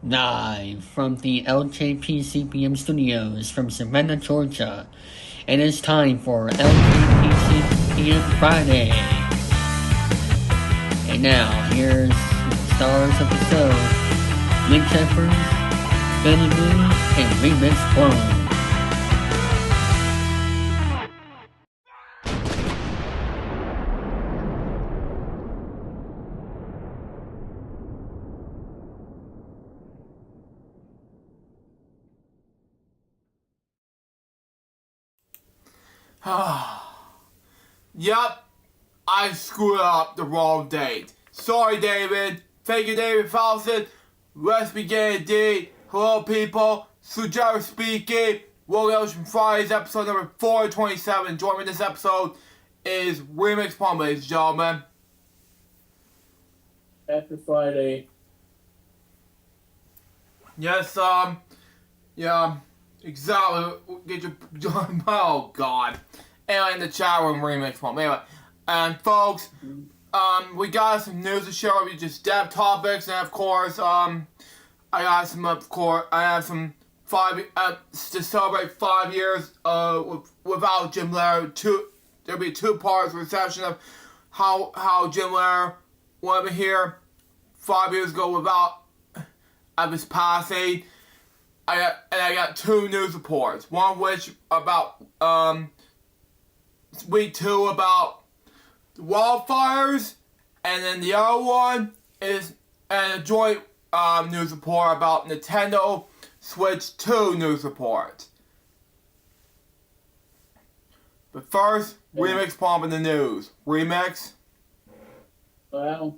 Live from the LJPCBM studios from Savannah, Georgia. It is time for LJPCBM Friday. And now, here's the stars of the show: Link Shepherds, Benny Blue, and Remix Clone. Yep, I screwed up the wrong date. Sorry, David. Thank you, David Fawcett. Let's begin indeed. Hello, people. Sujaro speaking. Welcome from Friday's episode number 427. Joining me this episode is Remix Plum, ladies and gentlemen. After Friday. Yes, yeah, exactly. Get your, oh, God. Anyway, in the chat room, Remix Plum. Anyway, and folks, we got some news to share with you, just depth topics, and of course, I have some to celebrate 5 years, without Jim Lehrer. There'll be 2 parts reception of how Jim Lehrer went here 5 years ago without his passing. I got 2 news reports. One of which about week 2 about wildfires, and then the other one is a joint news report about Nintendo Switch 2 news report. But first, Remix Pump in the news. Remix? Well,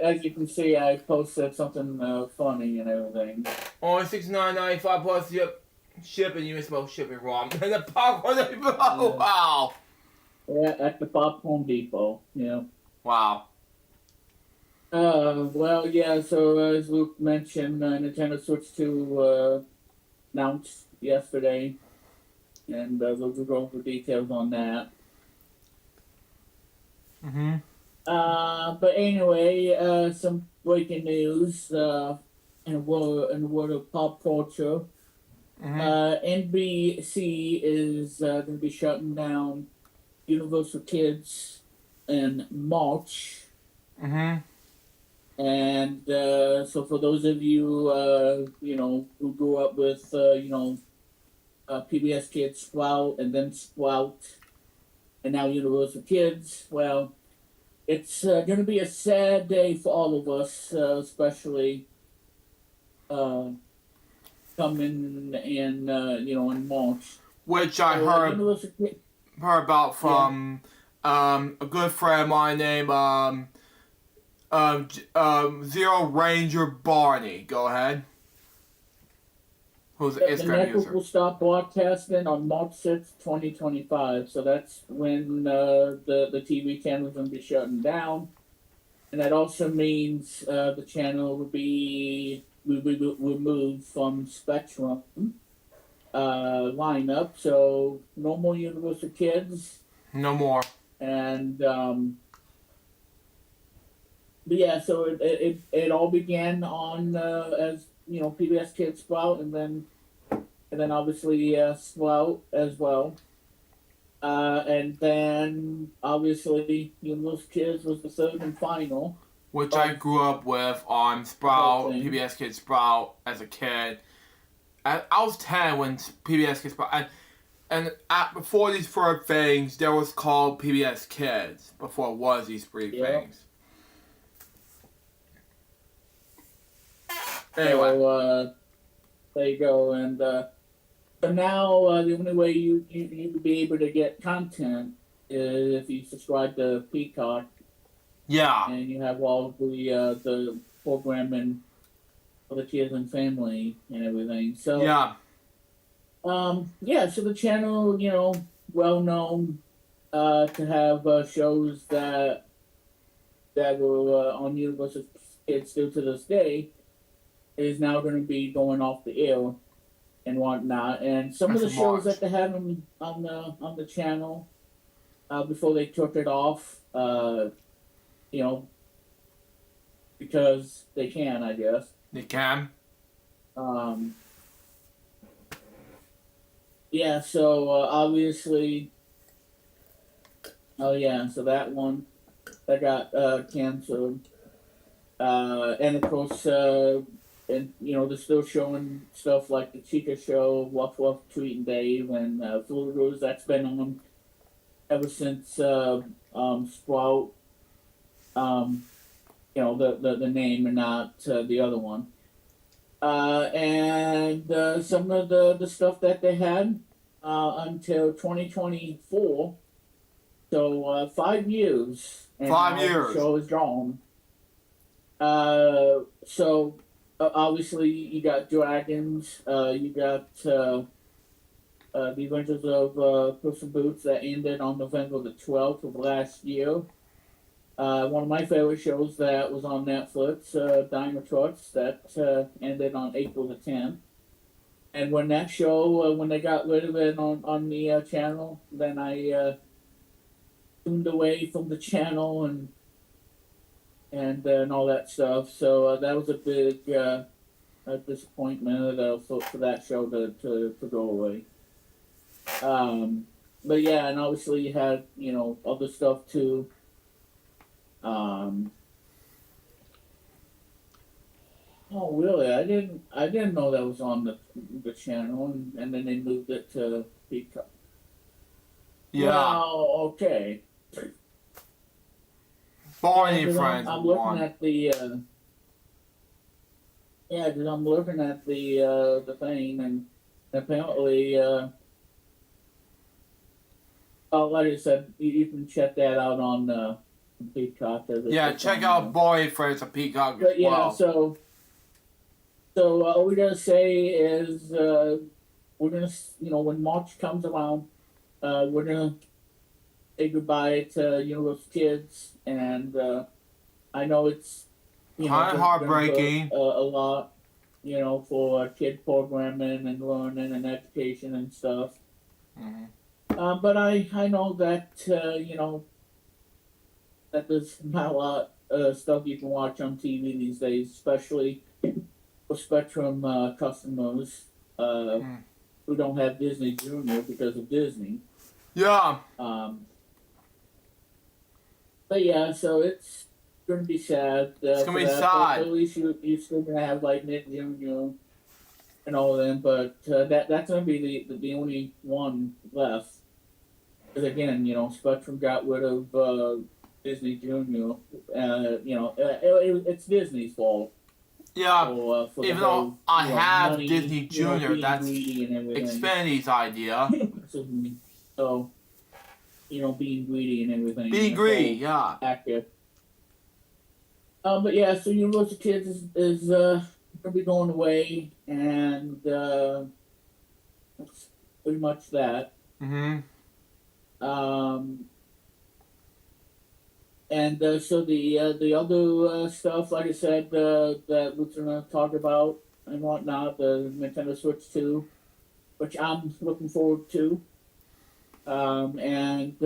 as you can see, I posted something funny and everything. Only $69.95 plus shipping. You misspelled shipping wrong. And the popcorn depot. Oh, wow. Yeah, at the Popcorn Depot. Yeah. Wow. So as Luke mentioned, Nintendo Switch 2 announced yesterday, and we'll go over details on that. But anyway, some breaking news in the world of pop culture. NBC is going to be shutting down Universal Kids in March. And so for those of you, who grew up with, PBS Kids Sprout and then Sprout and now Universal Kids, well, it's going to be a sad day for all of us, especially coming in March. Which I heard about from a good friend of mine named Zero Ranger Barney. Go ahead. Who's an Instagram the network user. will stop broadcasting on March 6th, 2025. So that's when the TV channel is going to be shutting down. And that also means the channel will be removed from Spectrum lineup. So no more Universal Kids. No more. And but yeah, so it all began on as PBS Kids Sprout, and then obviously Sprout as well, and then obviously Universal Kids was the third and final. Which I grew up with on Sprout, PBS Kids Sprout as a kid. I was 10 when PBS Kids Sprout, and before these 4 things, there was called PBS Kids before it was these 3 things. Anyway. So there you go, and so now the only way you will be able to get content is if you subscribe to Peacock. Yeah. And you have all the programming for the kids and family and everything. So yeah. So the channel, well known to have shows that were on Universal Kids still to this day, is now going to be going off the air and whatnot. And some of the shows that they had on the channel before they took it off, because they can, I guess. They can. Yeah, so obviously, oh yeah, so that one that got canceled, and of course, and they're still showing stuff like the Chica Show, Woof Woof, Tweet and Dave, and Foolers. That's been on ever since Sprout. The name and not the other one. And some of the stuff that they had until 2024. So 5 years. And 5 years. The show is gone. So obviously you got Dragons. You got the Adventures of Puss in Boots that ended on November the 12th of last year. One of my favorite shows that was on Netflix, Dino Trucks, that ended on April the 10th. And when that show, when they got rid of it on the channel, then I tuned away from the channel and all that stuff. So that was a big disappointment for that show to go away. But yeah, and obviously you had other stuff too. Oh really? I didn't know that was on the channel, and then they moved it to Peacock. Yeah. Wow, okay. Barney Yeah, Friends I'm won. looking at the because I'm looking at the thing, and apparently like I said, you can check that out on Peacock. Yeah, check out Barney Friends on Peacock as But yeah, well. so all we gotta say is we're gonna, when March comes around, we're gonna say goodbye to Universal Kids, and I know it's Kind of heartbreaking. a lot, for kid programming and learning and education and stuff. Mm-hmm. But I know that that there's not a lot of stuff you can watch on TV these days, especially for Spectrum customers who don't have Disney Junior because of Disney. Yeah. But yeah, so it's gonna be sad. It's gonna be that, sad. But at least you're still gonna have like Nick Junior and all of them, but that's gonna be the only one left. Because again, Spectrum got rid of Disney Junior. It's Disney's fault. Yeah. For Even the though whole, I have money, Disney Junior, being that's greedy and everything. Xfinity's idea. So, being greedy and everything. Being greedy, yeah. Active. But yeah, so Universal Kids is gonna be going away, and that's pretty much that. Mm-hmm. And so the other stuff, like I said, that we're gonna talk about and whatnot, the Nintendo Switch 2, which I'm looking forward to. And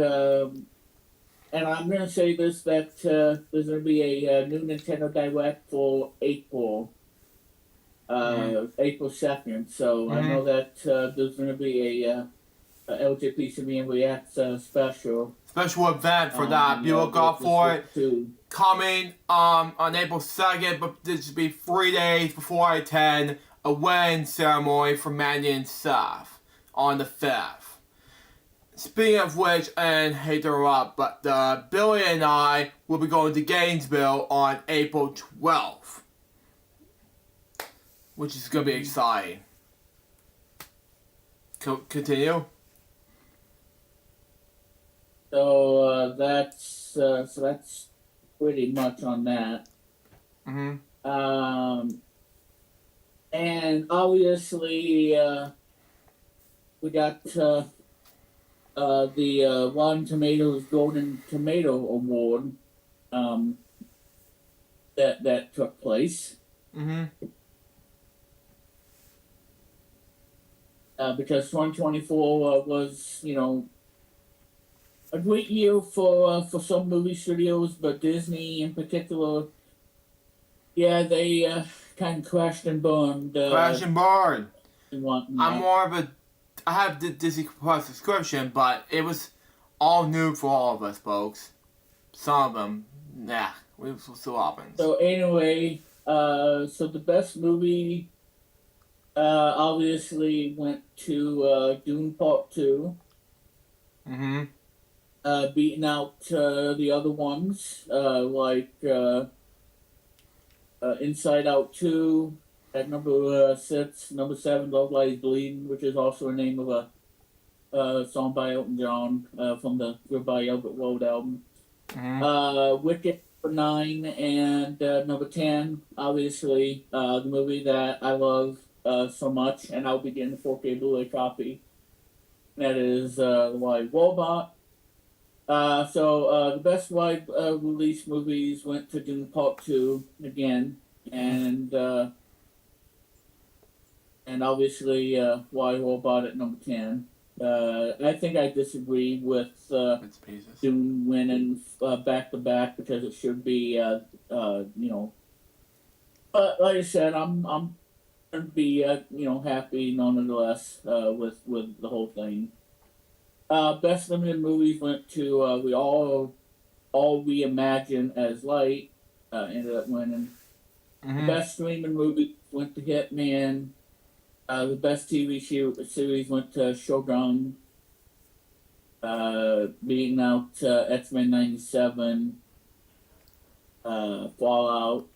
I'm gonna say this, that there's gonna be a new Nintendo Direct for April. April 2nd. So I know that there's gonna be a LJPCBM Reacts special. Special event for that. Be look out for it. Coming on April 2nd, but this will be 3 days before I attend a wedding ceremony for Mandy and Seth on the 5th. Speaking of which, and hate to interrupt, but Billy and I will be going to Gainesville on April 12th, which is going to be exciting. Continue. So that's pretty much on that. Mm-hmm. And obviously we got the Rotten Tomatoes Golden Tomato Award that took place. Mm-hmm. Because 2024 was, a great year for some movie studios, but Disney in particular Yeah, they kind of crashed and burned. Crash and burn. And I'm whatnot. more of a. I have the Disney Plus subscription, but it was all new for all of us, folks. Some of them, nah, we still happens. So anyway, so the best movie obviously went to Dune Part 2, Mm-hmm. beating out the other ones like Inside Out 2 at number 6, number 7, Love Lies Bleeding, which is also a name of a song by Elton John from the Goodbye Albert Road album. Wicked number 9 and number 10, obviously the movie that I love so much, and I'll be getting a 4K Blu-ray copy. That is Wide Robot. So the best wide release movies went to Dune Part 2 again, and obviously Wide Robot at number 10. I think I disagree with Dune winning back to back because it should be, But like I said, I'm gonna be happy nonetheless with the whole thing. Best limited movies went to we all reimagine as light. Ended up winning. The best streaming movie went to Hitman. The best TV series went to Shogun. Beating out X-Men 97. Fallout.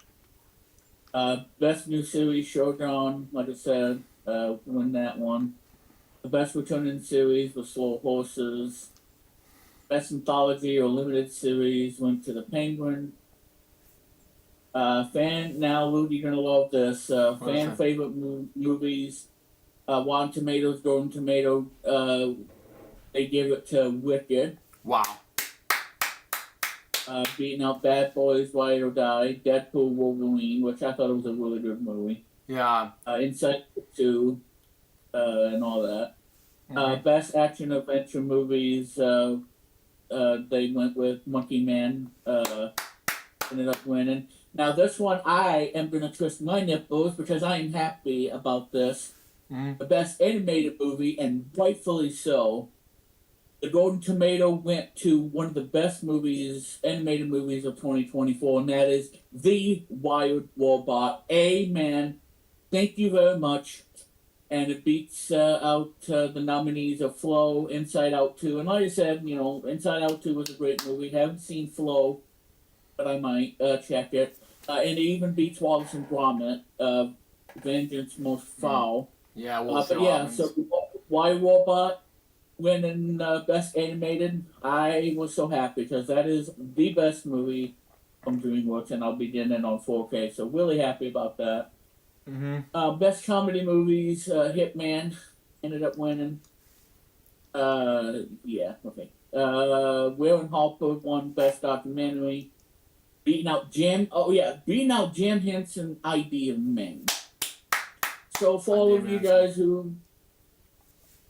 Best new series Shogun, like I said, won that one. The best returning series was Slow Horses. Best anthology or limited series went to The Penguin. Now, Lou, you're gonna love this. Fan favorite movies. Rotten Tomatoes, Golden Tomato. They give it to Wicked. Wow. Beating out Bad Boys, Ride or Die, Deadpool, Wolverine, which I thought was a really good movie. Yeah. Inside 2, and all that. Best action adventure movies. They went with Monkey Man. Ended up winning. Now this one I am gonna twist my nipples because I am happy about this. The best animated movie, and rightfully so. The Golden Tomato went to one of the best animated movies of 2024, and that is The Wild Robot. Amen. Thank you very much. And it beats out the nominees of Flow, Inside Out 2. And like I said, Inside Out 2 was a great movie. Haven't seen Flow, but I might check it. And it even beats Wallace and Gromit, Vengeance Most Foul. Yeah, but yeah, so Wild Robot winning Best Animated, I was so happy because that is the best movie from DreamWorks, and I'll be getting it on 4K. So really happy about that. Best comedy movies, Hitman ended up winning. Yeah, okay. Will and Harper won Best Documentary. Beating out Jim Henson, Idea of Men. So for all of you guys who...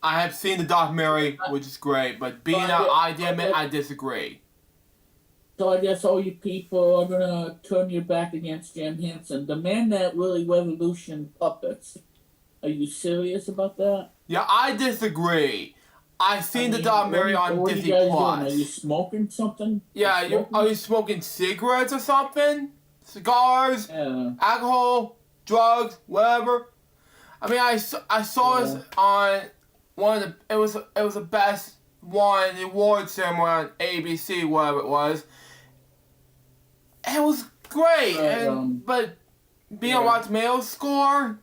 I have seen the documentary, which is great, but being out Idea of Men, I disagree. So I guess all you people are gonna turn your back against Jim Henson, the man that really revolutionized puppets. Are you serious about that? Yeah, I disagree. I've seen the documentary on Disney Plus. Are you smoking something? Yeah, are you smoking cigarettes or something? Cigars, alcohol, drugs, whatever. I mean, I saw this on one of the. It was the best one, the award ceremony on ABC, whatever it was. It was great, but being a Rotten Tomatoes score,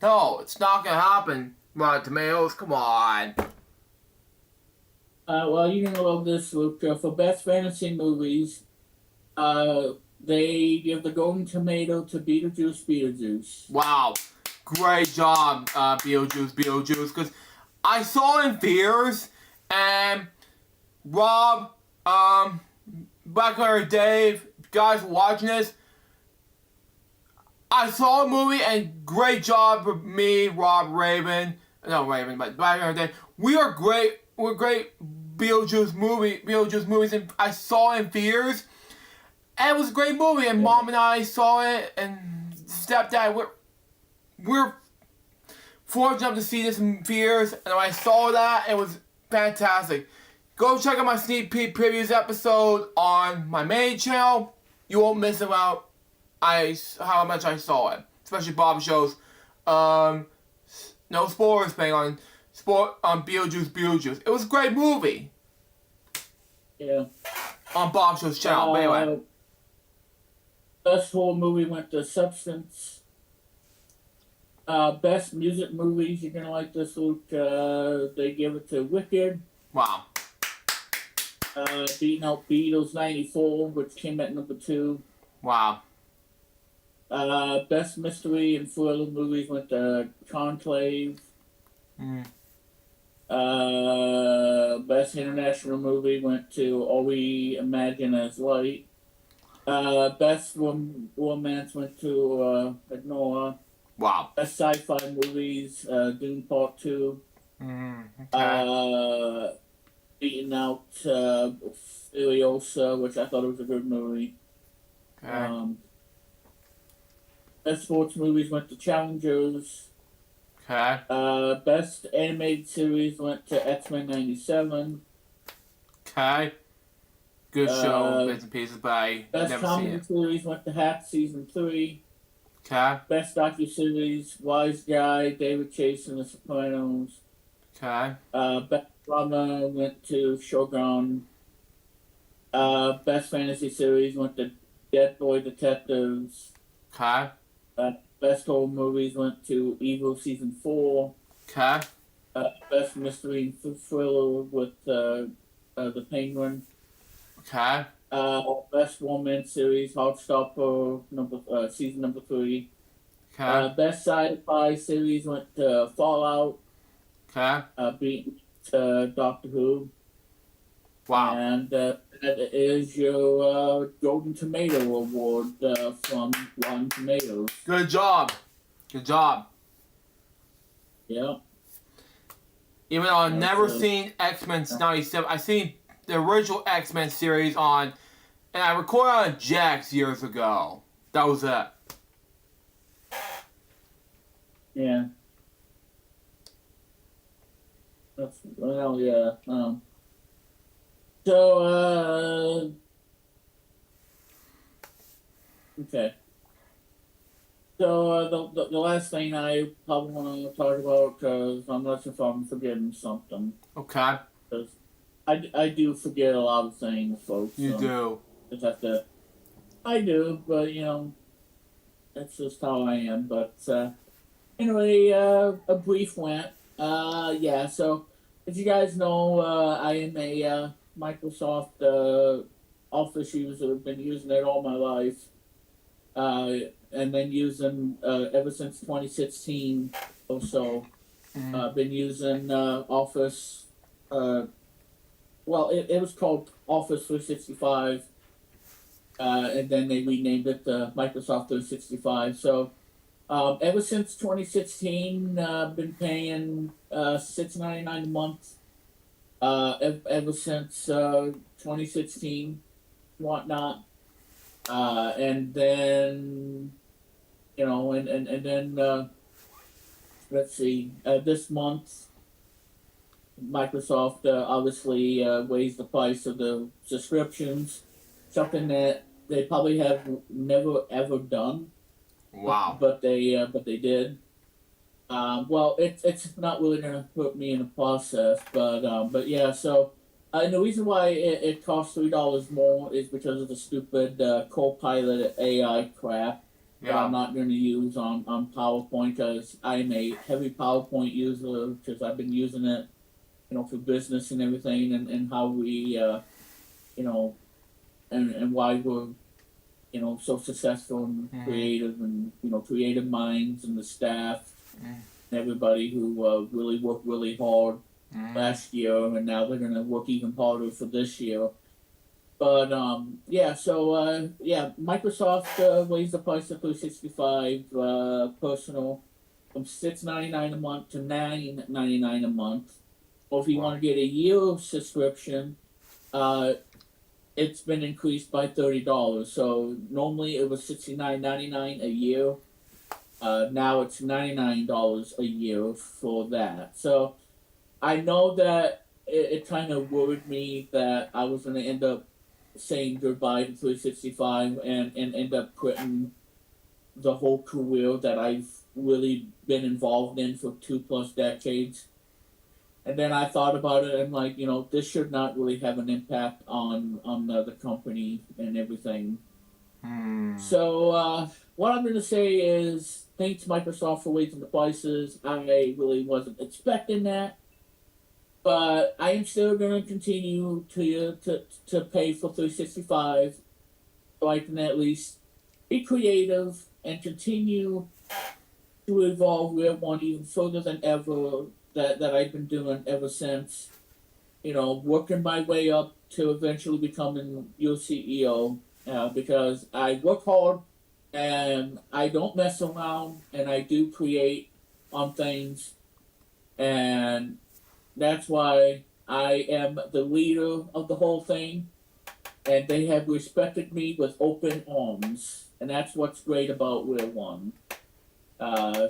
no, it's not gonna happen. Rotten Tomatoes, come on. Well, you're gonna love this, Luke. For Best Fantasy Movies, they give the Golden Tomato to Beetlejuice. Wow, great job, Beetlejuice. Because I saw it in theaters, and Rob, Blackletter Dave, guys watching this, I saw the movie, and great job for me, Rob, but Blackletter Dave. We're great Beetlejuice movies, and I saw it in theaters. And it was a great movie, and Mom and I saw it, and Stepdad, we're fortunate enough to see this in theaters, and when I saw that, it was fantastic. Go check out my sneak peek previews episode on my main channel. You won't miss about how much I saw it, especially Bob shows. No spoilers thing on Beetlejuice. It was a great movie. Yeah. On Bob Show's channel. But anyway. Best horror movie went to Substance. Best music movies, you're gonna like this, Luke. They give it to Wicked. Wow. Beating out Beatles 94, which came at number 2. Wow. Best mystery and thriller movies went to Conclave. Best international movie went to All We Imagine as Light. Best romance went to Noah. Wow. Best sci-fi movies, Dune Part 2. Okay. Beating out Furiosa, which I thought was a good movie. Okay. Best sports movies went to Challengers. Okay. Best animated series went to X-Men 97. Okay. Good show, bits and pieces, but I Best never seen comedy it. series went to Hack Season 3. Okay. Best docuseries, Wise Guy, David Chase and The Sopranos. Okay. Best drama went to Shogun. Best fantasy series went to Dead Boy Detectives. Okay. Best horror movies went to Evil Season 4. Okay. Best mystery and thriller with The Penguin. Okay. Best romance series, Heartstopper, season number 3. Okay. Best sci-fi series went to Fallout. Okay. Beating Doctor Who. Wow. And that is your Golden Tomato Award from Rotten Tomatoes. Good job. Good job. Yeah. Even though I've never That's, seen X-Men 97, I've seen the original X-Men series on, and I recorded on Jax years ago. That was it. Yeah. That's, well, yeah. Okay. So, the last thing I probably want to talk about, because I'm not sure if I'm forgetting something. Okay. Because I do forget a lot of things, folks. You do. Just have to. I do, but, that's just how I am. But, anyway, a brief rant. Yeah, so, as you guys know, I am a Microsoft Office user. I've been using it all my life. And then using ever since 2016 or so. Been using Office. Well, it was called Office 365, and then they renamed it Microsoft 365. So ever since 2016, I've been paying $6.99 a month. Ever since 2016, whatnot. And then, and then, let's see, this month, Microsoft obviously raised the price of the subscriptions, something that they probably have never ever done. Wow. But they did. Well, it's not really gonna put me in the process, but yeah. So, and the reason why it costs $3 more is because of the stupid Copilot AI crap that I'm not going to use on PowerPoint, because I'm a heavy PowerPoint user, because I've been using it, for business and everything, and how we, and why we're, so successful and creative, and, creative minds, and the staff, and everybody who really worked really hard last year, and now they're going to work even harder for this year. But, yeah, so, yeah, Microsoft raised the price of 365 personal from $6.99 a month to $9.99 a month. Or if you want to get a year subscription, it's been increased by $30. So normally it was $69.99 a year. Now it's $99 a year for that. So I know that it kind of worried me that I was going to end up saying goodbye to 365 and end up quitting the whole career that I've really been involved in for 2+ decades. And then I thought about it and like, this should not really have an impact on the company and everything. So what I'm going to say is thanks Microsoft for raising the prices. I really wasn't expecting that, but I am still going to continue to pay for 365 so I can at least be creative and continue to evolve Real One even further than ever that I've been doing ever since. Working my way up to eventually becoming your CEO because I work hard and I don't mess around and I do create on things, and that's why I am the leader of the whole thing, and they have respected me with open arms, and that's what's great about Real One.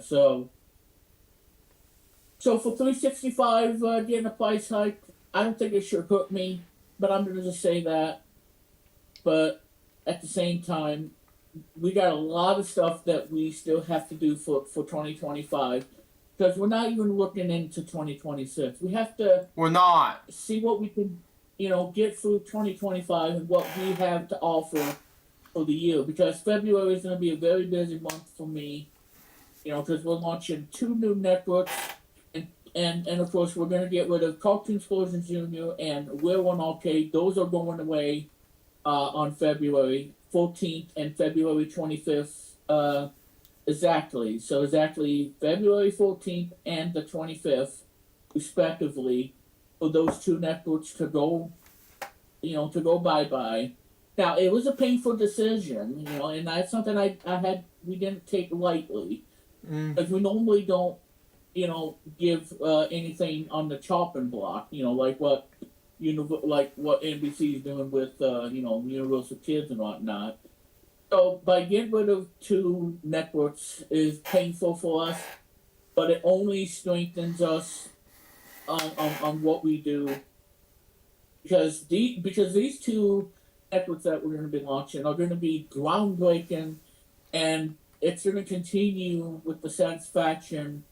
So for 365 getting a price hike, I don't think it should hurt me, but I'm gonna just say that. But at the same time, we got a lot of stuff that we still have to do for 2025 because we're not even looking into 2026. We have to We're not. see what we can, get through 2025 and what we have to offer for the year because February is going to be a very busy month for me, because we're launching 2 new networks and of course we're going to get rid of Cartoon Explosion Jr. and Real One Arcade. Those are going away on February 14th and February 25th. Exactly. So exactly February 14th and the 25th, respectively, for those 2 networks to go, to go bye-bye. Now, it was a painful decision, and that's something we didn't take lightly. Because we normally don't, give anything on the chopping block, like what NBC is doing with, Universal Kids and whatnot. So by getting rid of 2 networks is painful for us, but it only strengthens us on what we do because these 2 networks that we're going to be launching are going to be groundbreaking, and it's going to continue with the satisfaction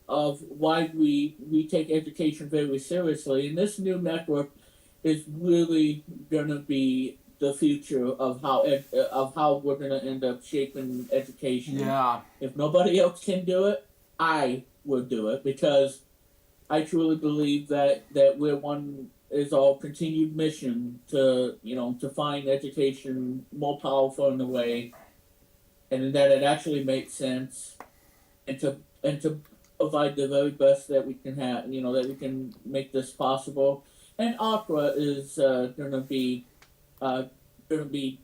of why we take education very seriously. And this new network is really going to be the future of how we're going to end up shaping education. Yeah. If nobody else can do it, I will do it because I truly believe that Real One is our continued mission to find education more powerful in a way, and that it actually makes sense, and to provide the very best that we can have, that we can make this possible. And Opera is gonna be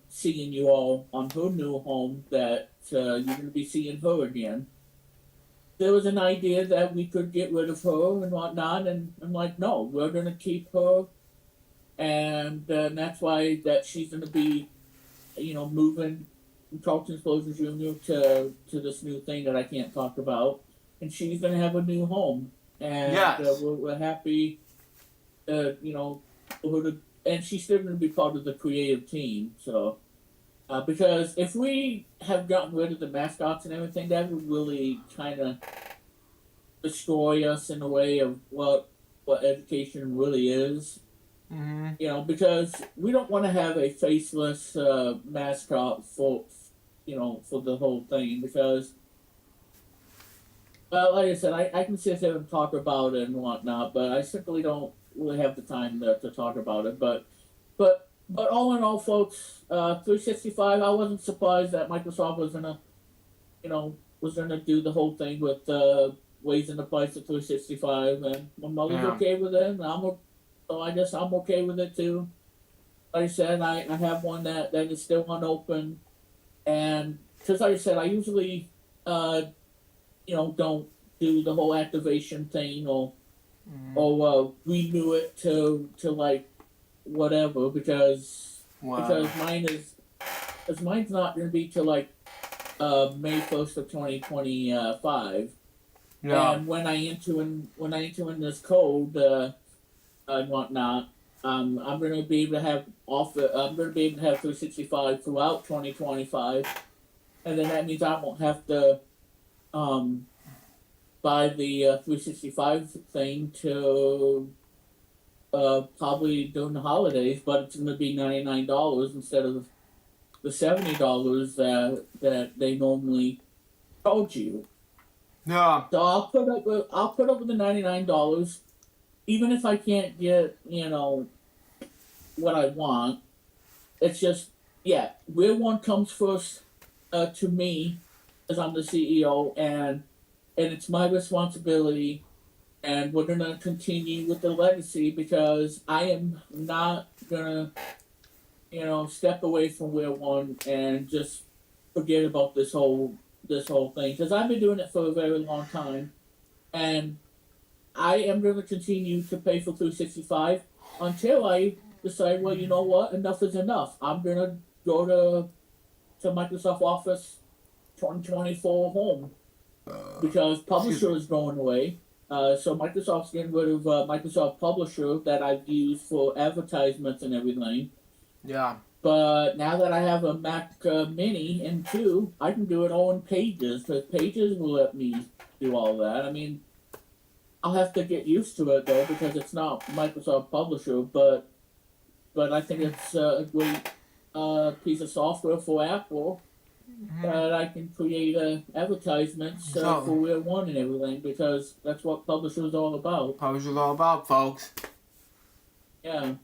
seeing you all on her new home that you're gonna be seeing her again. There was an idea that we could get rid of her and whatnot, and I'm like, no, we're gonna keep her, and that's why that she's gonna be, moving from Carlton Explosion Jr. to this new thing that I can't talk about, and she's gonna have a new home, and Yes. we're happy, for her to, and she's still gonna be part of the creative team, so. Because if we have gotten rid of the mascots and everything, that would really kind of destroy us in a way of what education really is. Because we don't want to have a faceless mascot for the whole thing. Because, like I said, I can sit there and talk about it and whatnot, but I simply don't really have the time to talk about it. But all in all, folks, 365. I wasn't surprised that Microsoft was gonna do the whole thing with raising the price of 365, and my mother's okay with it, and so I guess I'm okay with it too. Like I said, I have one that is still unopened, and because like I said, I usually don't do the whole activation thing or renew it to like whatever, because Wow. Because mine's not going to be till like May 1st of 2025. Yeah. And when I enter in this code and whatnot, I'm going to be able to have I'm going to be able to have 365 throughout 2025, and then that means I won't have to buy the 365 thing till probably during the holidays, but it's going to be $99 instead of the $70 that they normally charge you. Yeah. So I'll put up with the $99, even if I can't get what I want. It's just where one comes first to me, as I'm the CEO, and it's my responsibility, and we're gonna continue with the legacy because I am not gonna step away from where one and just forget about this whole thing because I've been doing it for a very long time, and I am going to continue to pay for 365 until I decide, well, you know what, enough is enough. I'm going to go to Microsoft Office 2024 home because Publisher is going away. So Microsoft's getting rid of Microsoft Publisher that I've used for advertisements and everything. Yeah. But now that I have a Mac Mini and 2, I can do it all in Pages because Pages will let me do all that. I mean, I'll have to get used to it though because it's not Microsoft Publisher, but I think it's a great piece of software for Apple that I can create advertisements for Wheel 1 and everything because that's what Publisher is all about. Publisher is all about, folks. Yeah,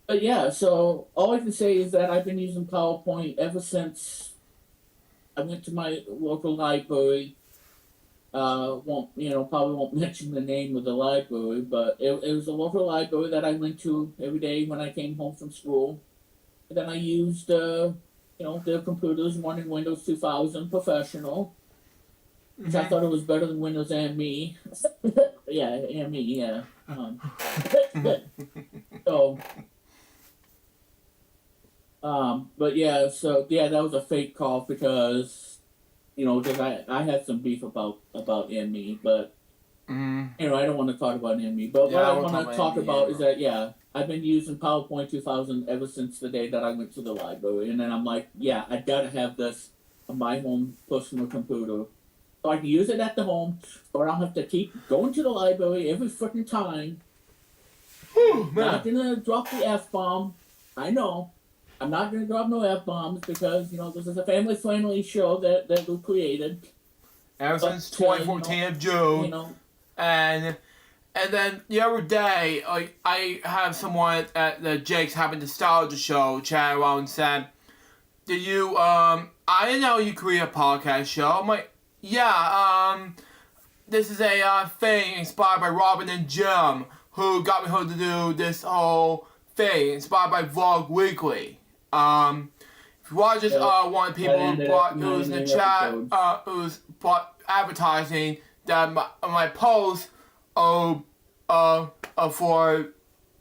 but yeah, so all I can say is that I've been using PowerPoint ever since I went to my local library. Probably won't mention the name of the library, but it was a local library that I went to every day when I came home from school. And then I used, their computers running Windows 2000 Professional, which I thought it was better than Windows ME. Yeah, ME, yeah. But yeah, so yeah, that was a fake call because, because I had some beef about ME, but I don't want to talk about ME. But what I want to talk about is that I've been using PowerPoint 2000 ever since the day that I went to the library, and then I'm like, I gotta have this on my home personal computer, so I can use it at the home, or I don't have to keep going to the library every freaking time. Not gonna drop the F-bomb. I know. I'm not going to drop no F-bombs because, this is a family-friendly show that we created. Ever since 2014 of June. And then the other day, I have someone at the Jake's Having Nostalgia show chat around and said, did you, I didn't know you create a podcast show. I'm like, this is a thing inspired by Robin and Jim, who got me to do this whole thing, inspired by Vlog Weekly. If you want to just one of the people who's in the chat, who's bought advertising that my post for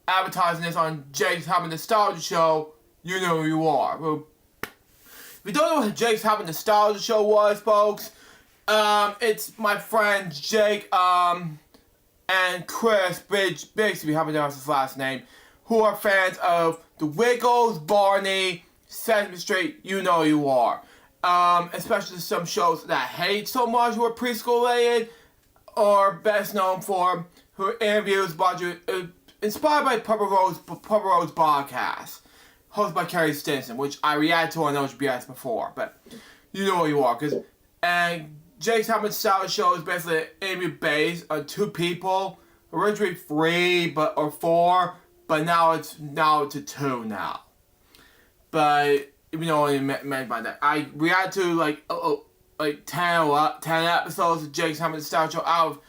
advertising this on Jake's Having Nostalgia show, you know who you are. If you don't know what Jake's Having Nostalgia show was, folks, it's my friends Jake and Chris Bixby, haven't announced his last name, who are fans of The Wiggles, Barney, Sesame Street, you know you are. Especially some shows that I hate so much who are preschool related, or best known for who are interviews inspired by Purple Rose podcast, hosted by Carrie Stinson, which I reacted to on LJPCBM before, but you know who you are. And Jake's Having Nostalgia show is basically an interview based on two people, originally 3 or 4. But now it's to 2 now. But you know what I meant by that. I reacted to like 10 episodes of Jake's Having Nostalgia show out of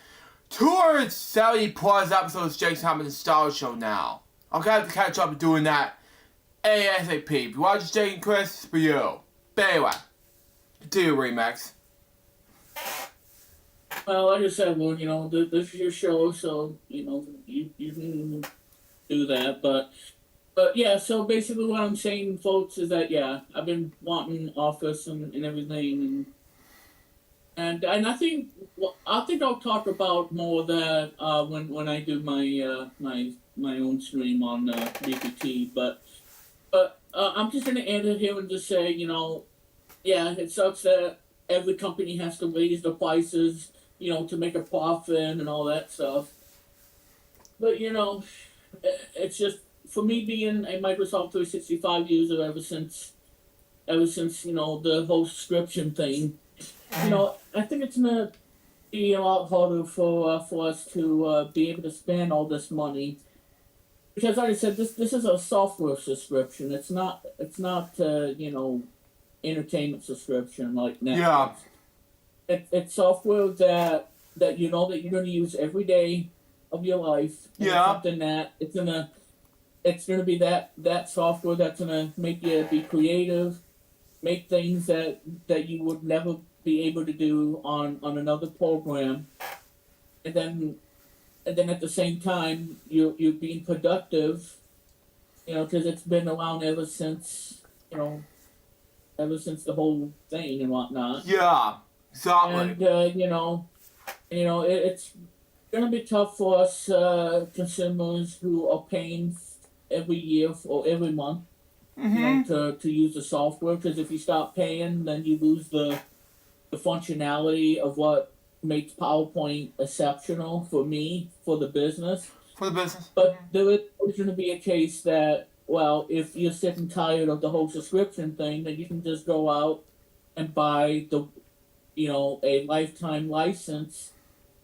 270 plus episodes of Jake's Having Nostalgia show now. I'm gonna have to catch up doing that ASAP. If you watch Jake and Chris, it's for you. But anyway, continue Remix. Well, like I said, well, this is your show, so you can do that, but But yeah, so basically what I'm saying, folks, is that yeah, I've been wanting Office and everything, and I think well, I think I'll talk about more of that when I do my own stream on BPT. But I'm just gonna end it here and just say, yeah, it sucks that every company has to raise the prices, to make a profit and all that stuff. But it's just for me being a Microsoft 365 user ever since the whole subscription thing. I think it's gonna be a lot harder for us to be able to spend all this money because, like I said, this is a software subscription. It's not entertainment subscription like Yeah. Netflix. It's software that that you're going to use every day of your life, and it's Yeah. something that it's gonna be that software that's gonna make you be creative, make things that you would never be able to do on another program, and then at the same time you're being productive, because it's been around you know ever since the whole thing and whatnot, Yeah. Exactly. and it's gonna be tough for us consumers who are paying every year or every month, to use the software. Because if you stop paying, then you lose the functionality of what makes PowerPoint exceptional for me for the business. For the business. But there is going to be a case that, well, if you're sick and tired of the whole subscription thing, then you can just go out and buy a lifetime license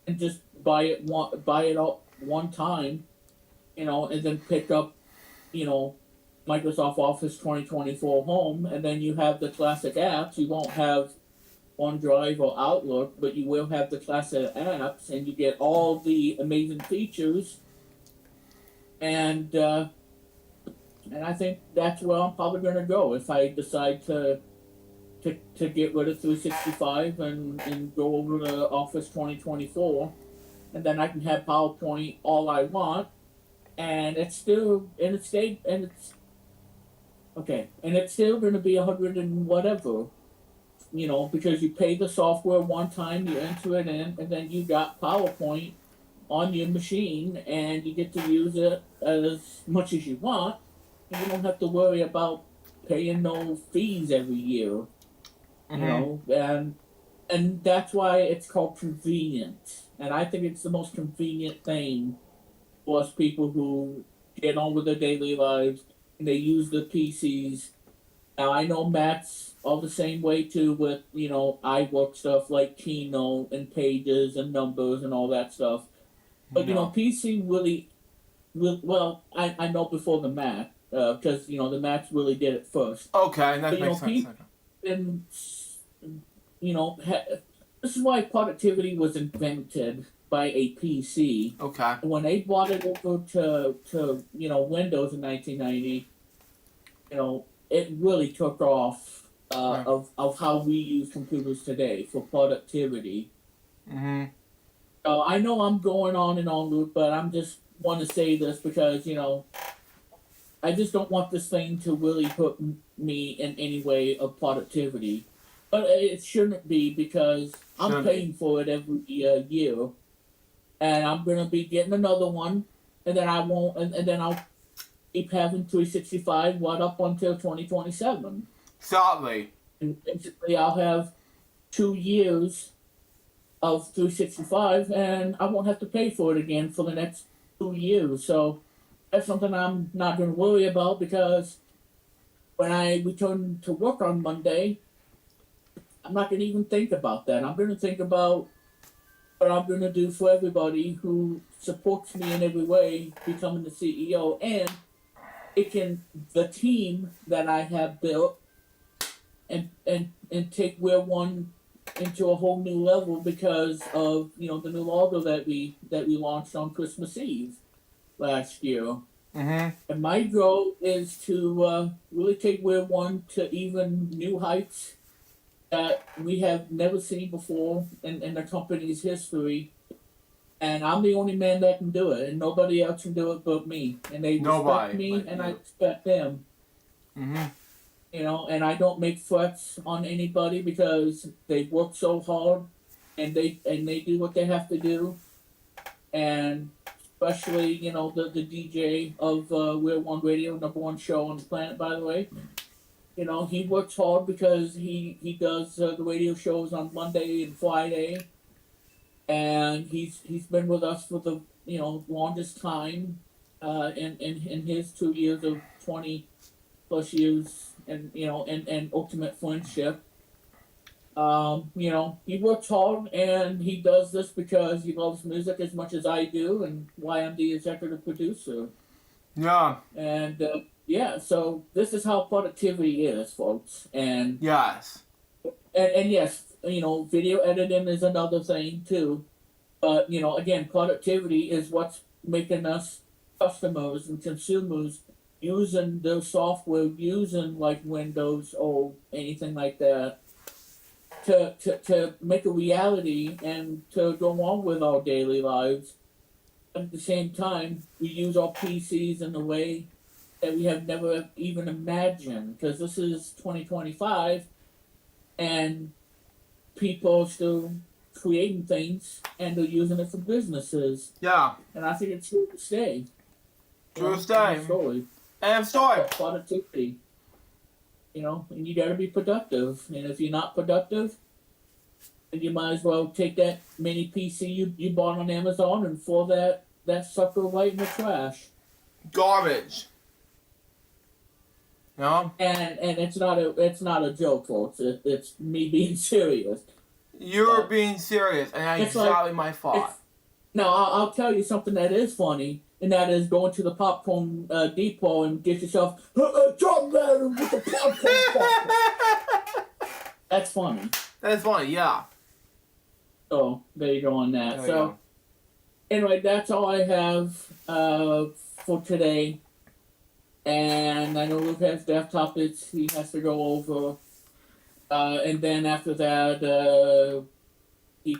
and just buy it all one time, and then pick up, you know, Microsoft Office 2024 Home, and then you have the classic apps. You won't have OneDrive or Outlook, but you will have the classic apps, and you get all the amazing features. And I think that's where I'm probably going to go if I decide to get rid of 365 and go over to Office 2024, and then I can have PowerPoint all I want, and it's okay, and it's still going to be 100 and whatever, because you pay the software one time, you enter it in, and then you got PowerPoint on your machine, and you get to use it as much as you want, and you don't have to worry about paying no fees every year, and that's why it's called convenient, and I think it's the most convenient thing for us people who get on with their daily lives and they use the PCs. Now I know Macs are the same way too with iWork stuff like Keynote and Pages and Numbers and all that stuff. But No. PC really, well, I know before the Mac because the Macs really did it first. Okay, that But makes sense. and this is why productivity was invented by a PC. Okay. When they brought it over to Windows in 1990, it really took off Right. of how we use computers today for productivity. Mm-hmm. I know I'm going on and on, Luke, but I'm just want to say this because I just don't want this thing to really put me in any way of productivity. But it shouldn't be because I'm Shouldn't be. paying for it every year, and I'm gonna be getting another one, and then I won't, and then I'll keep having 365 what up until 2027, Exactly. and basically I'll have 2 years of 365, and I won't have to pay for it again for the next 2 years. So that's something I'm not gonna worry about because when I return to work on Monday, I'm not gonna even think about that. I'm gonna think about what I'm gonna do for everybody who supports me in every way, becoming the CEO, and the team that I have built and take Where One into a whole new level because of the new logo that we launched on Christmas Eve last year. Mm-hmm. And my goal is to really take Where One to even new heights that we have never seen before in the company's history. And I'm the only man that can do it, and nobody else can do it but me. And they respect Nobody me, but and you. I respect them. Mm-hmm. You know, and I don't make threats on anybody because they work so hard, and they do what they have to do, and especially the DJ of We're One Radio, #1 show on the planet, by the way. He works hard because he does the radio shows on Monday and Friday, and he's been with us for the longest time, in his 2 years of 20+ years, and ultimate friendship. He works hard and he does this because he loves music as much as I do, and why I'm the executive producer. Yeah. And yeah, so this is how productivity is, folks. And Yes. and yes, video editing is another thing too. But again, productivity is what's making us customers and consumers using the software, using like Windows or anything like that, to make a reality and to go on with our daily lives. At the same time, we use our PCs in a way that we have never even imagined, because this is 2025 and people are still creating things and they're using it for businesses. Yeah. And I think it's here to stay. True stay. Story. And story. Productivity. And you got to be productive. And if you're not productive, then you might as well take that mini PC you bought on Amazon and throw that sucker right in the trash. Garbage. And it's not a joke, folks. It's me being serious. You're being serious, and that's exactly my fault. Now, I'll tell you something that is funny, and that is going to the popcorn depot and get yourself a drum ladder with the popcorn. That's funny. That's funny, yeah. So there you go on that. There So anyway, that's all I have for today. And I know Luke has draft topics he has to go over. And then after that, he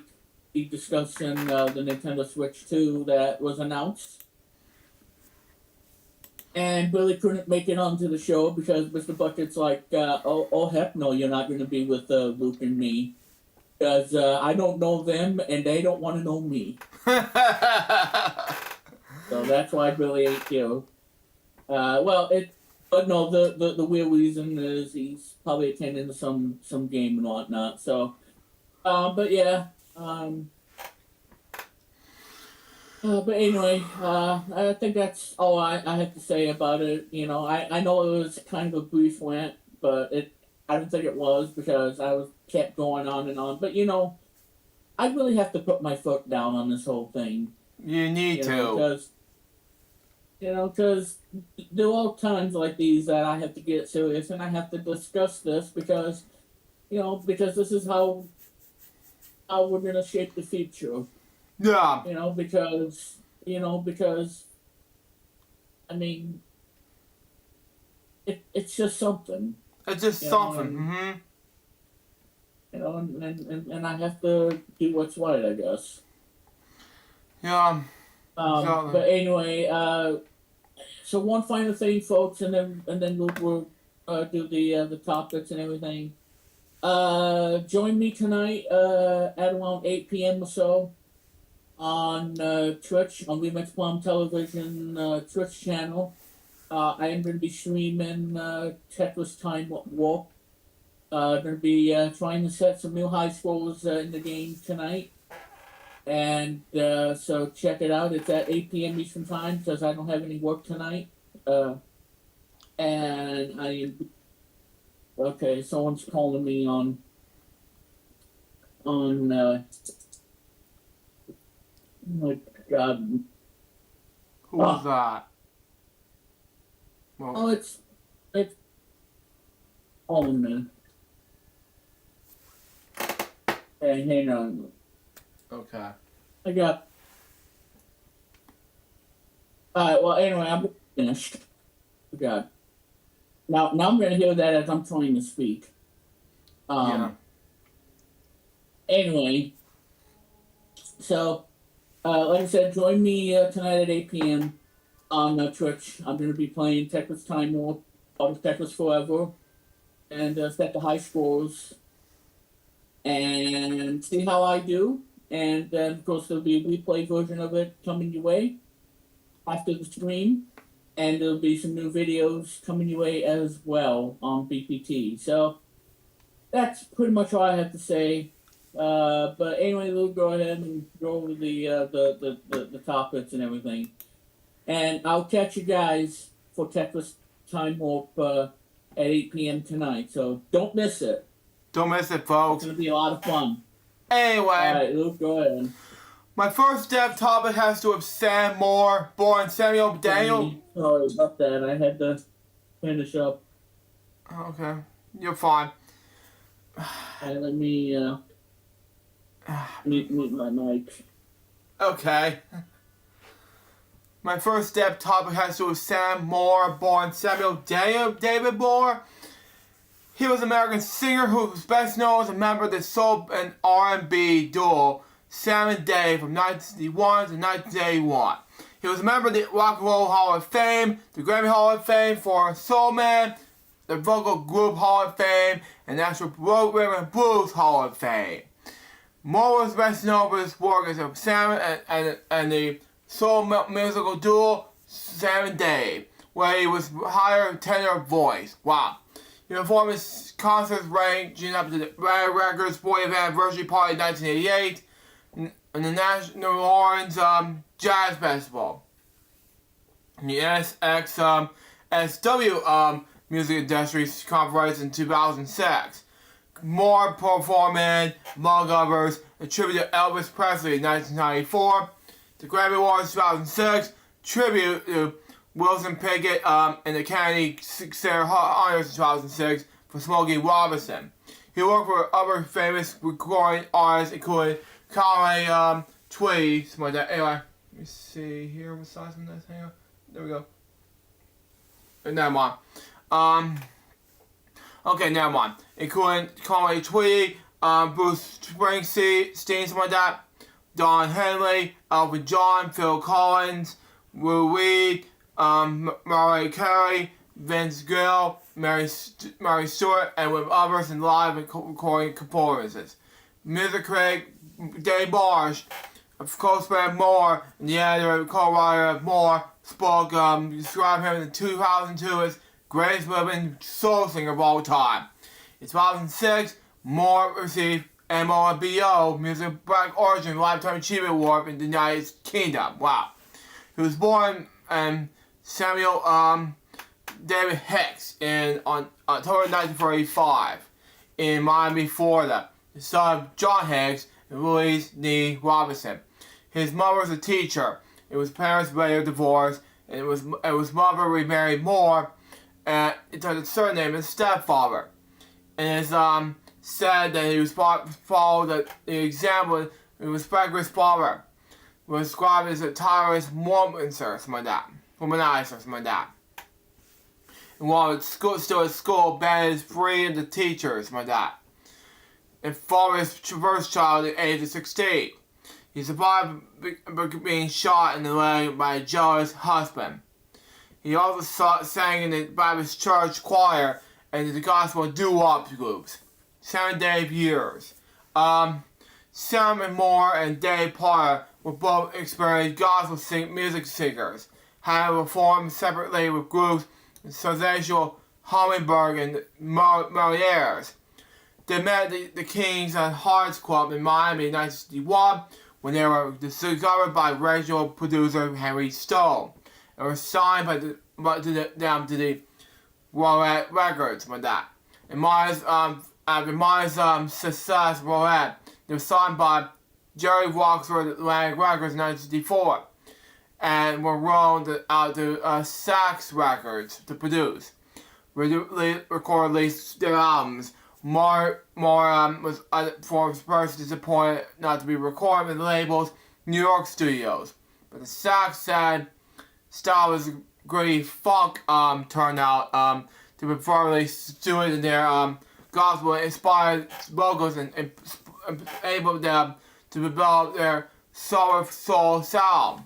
discussing the Nintendo Switch 2 that was announced. And Billy couldn't make it onto the show because Mr. Bucket's like, oh heck no, you're not going to be with Luke and me. Because I don't know them and they don't want to know me. So that's why Billy ain't here. But no, the real reason is he's probably attending some game and whatnot. So, but yeah, but anyway, I think that's all I have to say about it. I know it was kind of a brief rant, but I don't think it was, because I was kept going on and on. But I really have to put my foot down on this whole thing. You need to. Because there are times like these that I have to get serious and I have to discuss this because this is how we're gonna shape the future. Yeah. Because I mean, it's just something. It's just something. And I have to do what's right, I guess. Yeah. But anyway, so one final thing, folks, and then we'll do the topics and everything. Join me tonight at around 8 p.m. or so on Twitch, on Remix Plum Television Twitch channel. I am going to be streaming Tetris Time Warp. Going to be trying to set some new high scores in the game tonight. And so check it out. It's at 8 p.m. Eastern Time because I don't have any work tonight. And okay, someone's calling me on oh my God. Who was that? Well, Oh, it's calling me. Hey, hang on. okay. I got. Alright, well, anyway, I'm finished. Oh, God. Now I'm going to hear that as I'm trying to speak. Yeah. Anyway, so, Like I said, join me tonight at 8 p.m. on Twitch. I'm going to be playing Tetris Time Warp, out of Tetris Forever, and set the high scores and see how I do. And then, of course, there'll be a replay version of it coming your way after the stream. And there'll be some new videos coming your way as well on BPT. So that's pretty much all I have to say. But anyway, Lou, go ahead and go over the topics and everything. And I'll catch you guys for Tetris Time Warp at 8 p.m. tonight. So don't miss it. Don't miss it, It's folks. going to be a lot of fun. Anyway, Alright, Luke, go ahead. my first step topic has to do with Sam Moore, born Samuel Daniel. Sorry about that. I had to finish up. Okay, you're fine. And let me mute my mic. Okay. My first step topic has to do with Sam Moore, born Samuel Daniel David Moore. He was an American singer who was best known as a member of the soul and R&B duo Sam and Dave from 1961 to 1981. He was a member of the Rock and Roll Hall of Fame, the Grammy Hall of Fame for Soul Man, the Vocal Group Hall of Fame, and National Rhythm and Blues Hall of Fame. Moore was best known for his work as a Sam and the soul musical duo Sam and Dave, where he was higher tenor voice. Wow. He performed his concerts ranging up to the Red Records 40th Anniversary Party in 1988 and the National New Orleans Jazz Festival. The SW Music Industry Conference in 2006. Moore performed in, among others, a tribute to Elvis Presley in 1994, the Grammy Awards 2006, tribute to Wilson Pickett and the Kennedy Sarah Honors in 2006 for Smokey Robinson. He worked for other famous recording artists, including Conway Twitty, something like that. Anyway, let me see here. What size of this? Hang on. There we go. Never mind. Okay, never mind. Including Conway Twitty, Bruce Springsteen, something like that. Don Henley, Elton John, Phil Collins, Lou Reed, Mariah Carey, Vince Gill, Mary Stewart, and with others in live recording performances. Music critic Dave Marsh, of course, Moore, and the editor and co-writer of Moore, spoke, described him in 2002 as greatest living soul singer of all time. In 2006, Moore received MOBO, Music Black Origin Lifetime Achievement Award in the United Kingdom. Wow. He was born Samuel David Hicks on October 1945 in Miami, Florida, the son of John Hicks and Louise Nee Robinson. His mother was a teacher. His parents later divorced, and his mother remarried Moore, and it took the surname of his stepfather. And it's said that he was followed the example in respect to his father, was described as a tireless womanizer, something like that. And while still at school, banned free of the teachers, something like that. And followed his first child at the age of 16. He survived being shot in the leg by a jealous husband. He also sang in the Baptist church choir and the gospel doo-wop groups. 7 Dave years. Sam and Moore and Dave Potter were both experienced gospel music singers, having performed separately with groups Sensational Hummingbird and Lehrer. They met at the Kings and Hearts Club in Miami in 1961 when they were discovered by regional producer Henry Stone and were signed to the Roulette Records with that. After Myers' success Roulette, they were signed by Jerry Roxford Atlantic Records in 1964 and were rolled out to Sax Records to produce. Record released their albums. Moore was first disappointed not to be recorded with the label's New York studios, but the Sax said style was gritty funk turned out to prefer release doing in their gospel inspired vocals and able them to develop their Summer Soul Sound.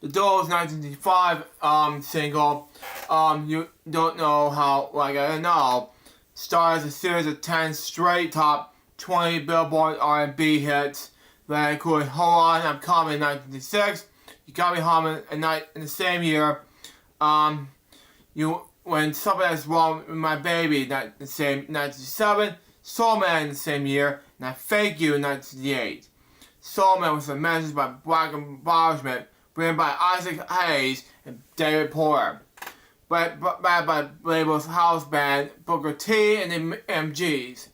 The duo's 1965 single, You Don't Know How Like I Know, stars a series of 10 straight top 20 Billboard R&B hits that include Hold On, I'm Coming in 1996, You Got Me Humming a Night in the same year, When Something's Wrong with My Baby in the same 1997, Soul Man in the same year, and I Thank You in 1998. Soul Man was a message by Black Embarrassment, written by Isaac Hayes and David Porter, by labels House Band, Booker T, and the MGs.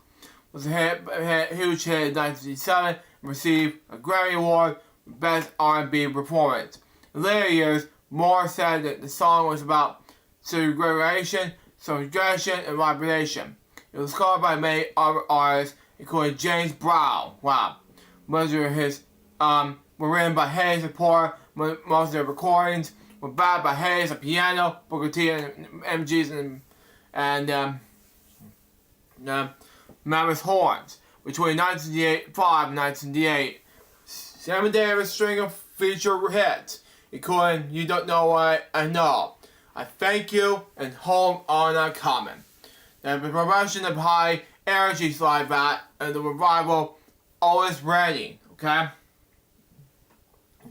Was a huge hit in 1987 and received a Grammy Award for Best R&B Performance. In later years, Moore said that the song was about segregation, and liberation. It was covered by many other artists, including James Brown. Wow. Most of his were written by Hayes and Porter. Most of their recordings were backed by Hayes on piano, Booker T and MGs and Mammoth horns. Between 1985 and 1988, Sammy Davis' string of feature hits, including You Don't Know What I Know, I Thank You, and Home on a Common. The progression of high energies like that, and the revival always ready, okay?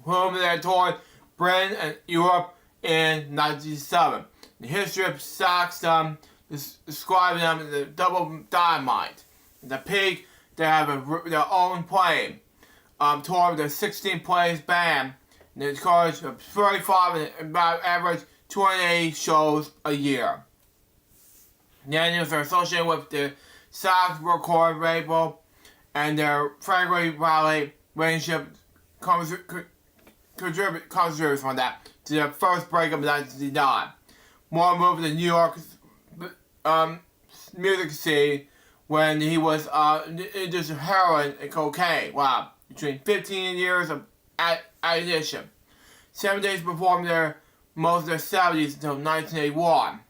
Whom they toured Britain and Europe in 1997. The history of Saxon describing them as a double dynamite. At the peak, they have their own plane. Tour with a 16-place band, and they encourage 35 and about average 28 shows a year. The Daniels are associated with the Sax record label, and their Franklin Valley relationship contributes from that to their first breakup in 1969. Moore moved to New York music scene when he was introduced to heroin and cocaine. Wow. Between 15 years of addition. 7 days performed there most of their 70s until 1981.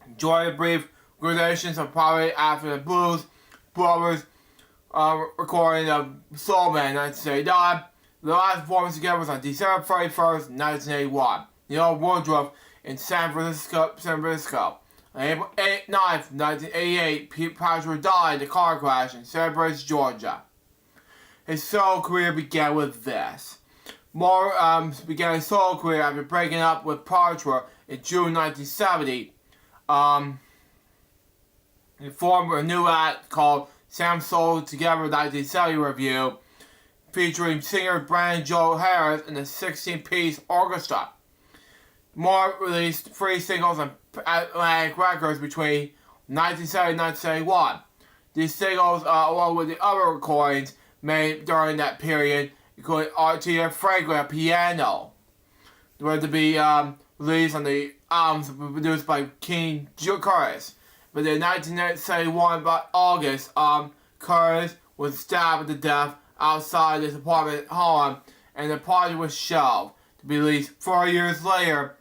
Enjoyed a brief gradations of probably after the Blues Brothers recording of Soul Man in 1979. The last performance together was on December 31st, 1981. The old Woodruff in San Francisco. On April 9th, 1988, Patrick died in a car crash in Syracuse, Georgia. His solo career began with this. Moore began his solo career after breaking up with Patrick in June 1970. He formed a new act called Sam Soul Together 1970 Review, featuring singer Brandon Joe Harris and a 16-piece orchestra. Moore released 3 singles on Atlantic Records between 1970 and 1971. These singles, along with the other recordings made during that period, including R.T.F. Franklin Piano, were to be released on the albums produced by King Curtis. But in 1971, by August, Curtis was stabbed to death outside his apartment home, and the project was shelved. To be released 4 years later,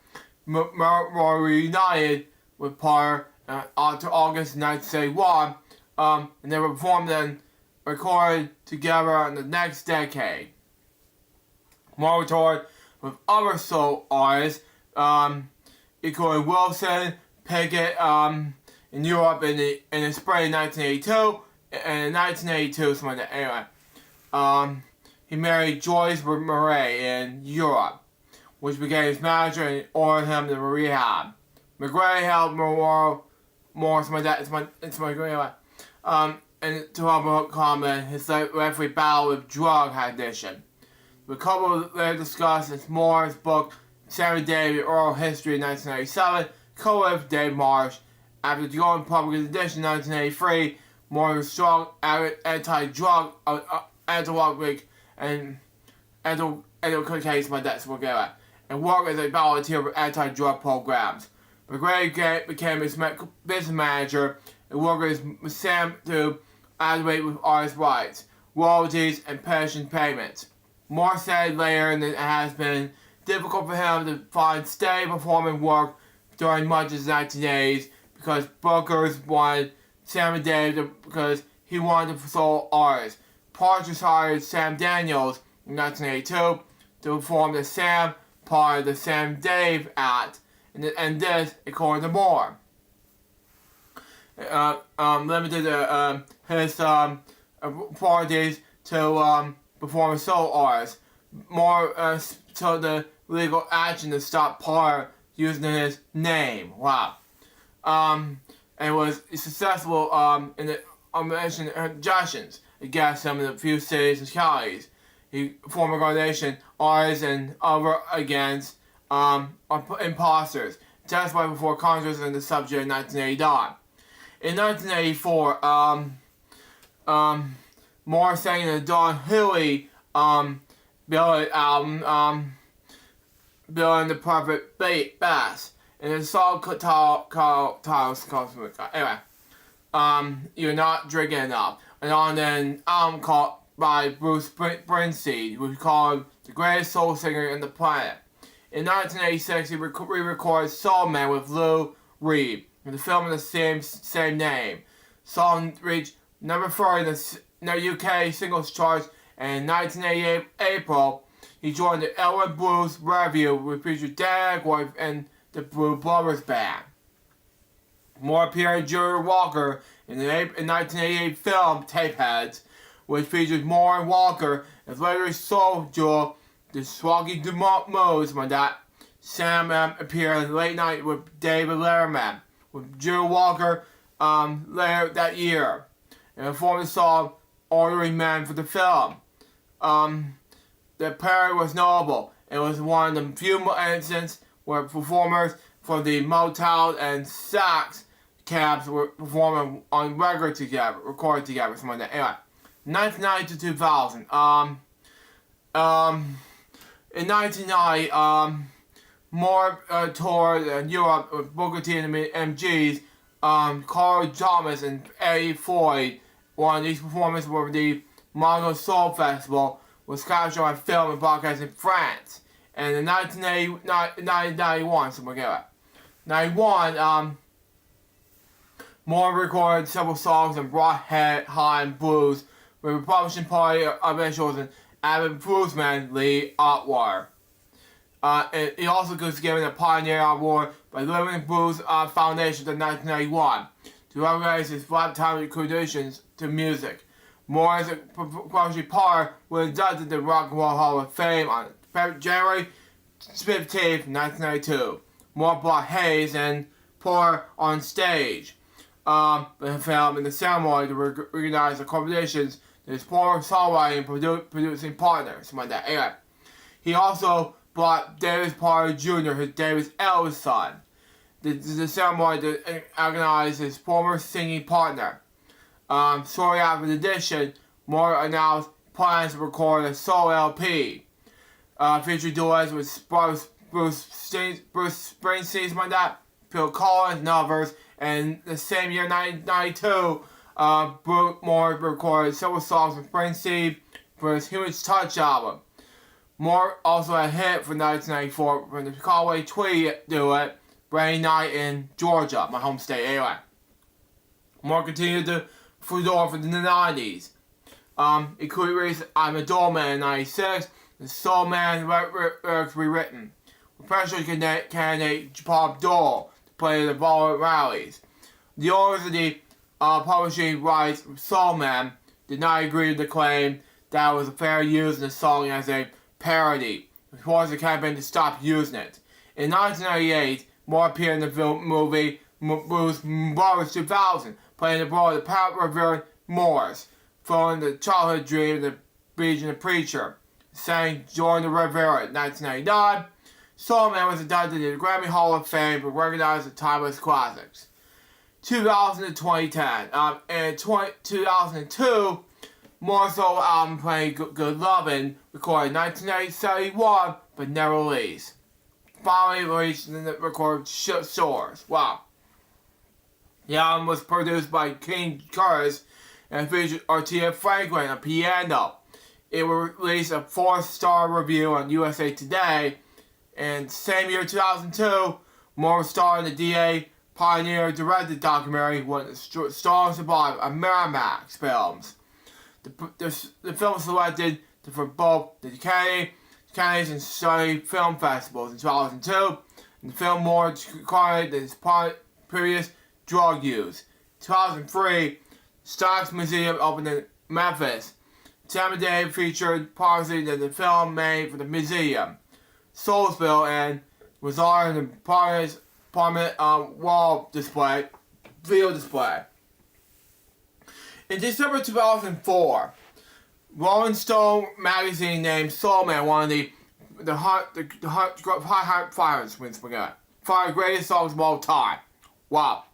Moore reunited with Porter until August 1971, and they were performed and recorded together in the next decade. Moore toured with other soul artists, including Wilson Pickett in Europe in the spring of 1982, and in 1982, something like that. Anyway, he married Joyce Murray in Europe, which became his manager and ordered him to rehab. McRae helped Moore, something like that. It's my anyway. And to help comment his referee battle with drug addiction. The couple later discussed in Moore's book, Sammy Davis Oral History in 1997, co-with Dave Marsh. After going public addiction in 1983, Moore was strong anti-drug, anti-alcoholic, and anti-case by that, so we'll get that, and worked as a volunteer for anti-drug programs. McRae became his business manager and worked with Sam to advocate with artist rights, royalties, and pension payments. Moore said later that it has been difficult for him to find steady performing work during much of his 1980s because Bookers wanted Sammy Davis because he wanted to soul artists. Partridge hired Sam Daniels in 1982 to perform the Sam part of the Sam Dave Act, and this, according to Moore, limited his parties to perform solo artists. Moore took the legal action to stop Parr using his name. Wow. And was successful in the injunctions against some of the few cities and counties. He formed an organization, artists, and other against imposters, testified before Congress on the subject in 1989. In 1984, Moore sang the Don Huey Billy album, Bill and the Perfect Bass, and the song anyway, You're Not Drinking Enough, and on an album called by Bruce Springsteen, who called him the greatest soul singer in the planet. In 1986, he re-recorded Soul Man with Lou Reed in the film of the same name. Song reached number 30 in the UK singles charts, and in 1988 April, he joined the Elwood Blues Revue, which featured Dan Aykroyd and the Blue Brothers Band. Moore appeared in Jerry Walker in the 1988 film Tapeheads, which featured Moore and Walker as later soul duo the Swaggy Dumont Modes. When that Sam appeared in Late Night with David Letterman, with Jerry Walker later that year, and performed the song Ordinary Man for the film. The parody was notable. It was one of the few instances where performers from the Motown and Sax cabs were performing on record together, recorded together, something like that. Anyway, 1990 to 2000. In 1990, Moore toured in Europe with Booker T and the MGs, Carl Thomas and Eddie Floyd. One of these performances were the Monaco Soul Festival, was captured on film and broadcast in France. And in 1991, something like that. 91, Moore recorded several songs and brought High and Blues with Republican Party officials and avid bluesman Lee Otwar. And he also was given a Pioneer Award by the Living Blues Foundation in 1991 to recognize his lifetime contributions to music. Moore as a professional part was inducted to the Rock and Roll Hall of Fame on January 15th, 1992. Moore brought Hayes and Poor on stage in the ceremony to recognize the contributions to his poor songwriting and producing partner, something like that. Anyway, he also brought Davis Parr Jr., his Davis eldest son, the ceremony to recognize his former singing partner. Shortly after the edition, Moore announced plans to record a solo LP, featuring duets with Bruce Springsteen, like that, Phil Collins, and others. And the same year, 1992, Moore recorded several songs with Springsteen for his Human Touch album. Moore also had a hit for 1994 from the Conway Twitty duet, Rainy Night in Georgia, my home state, anyway. Moore continued to furore for the 90s. It could release I'm a Doorman in 96, the Soul Man lyrics rewritten. Professional candidate Bob Dole to play the ball at rallies. The owners of the publishing rights of Soul Man did not agree to the claim that it was a fair use of the song as a parody, which forced the campaign to stop using it. In 1998, Moore appeared in the movie Blues Brothers 2000, playing the role of the Pat Reverend Morris, following the childhood dream of the Beach and the Preacher. Sang Join the Rivera in 1999. Soul Man was inducted into the Grammy Hall of Fame for recognizing timeless classics. 2000 to 2010. In 2002, Moore solo album playing Good Lovin', recorded in 1971, but never released. Finally released in the recorded Shores. Wow. The album was produced by King Curtis and featured Artia Franklin on piano. It was released a 4-star review on USA Today. And same year, 2002, Moore starred in the D.A. Pioneer directed documentary with the strong survivor of Miramax films. The film was selected for both the Canadian and Sunny Film Festivals in 2002, and the film more recorded his previous drug use. 2003, Stocks Museum opened in Memphis. Sam and Dave featured policy that the film made for the museum, Soulsville, and was on the prominent wall display, video display. In December 2004, Rolling Stone magazine named Soul Man one of the five greatest songs of all time. Wow.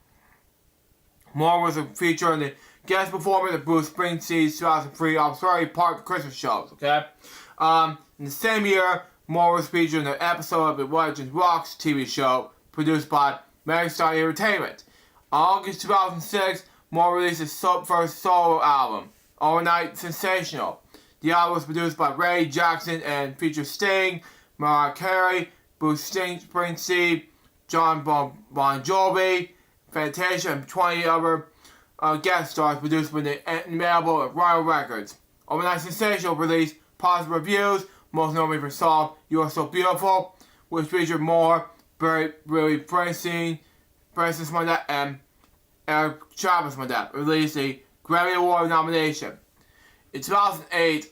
Moore was a feature in the guest performer of Bruce Springsteen's 2003 Australia Park Christmas shows. Okay. In the same year, Moore was featured in an episode of the Legends Rocks TV show produced by Megastar Entertainment. On August 2006, Moore released his first solo album, Overnight Sensational. The album was produced by Ray Jackson and features Sting, Mariah Carey, Bruce Springsteen, John Bon Jovi, Fantasia, and 20 other guest stars produced with the label of Royal Records. Overnight Sensational released positive reviews, most notably for song You Are So Beautiful, which featured more Billy Springsteen, Francis Monette, and Eric Travis Monette, released a Grammy Award nomination. In 2008,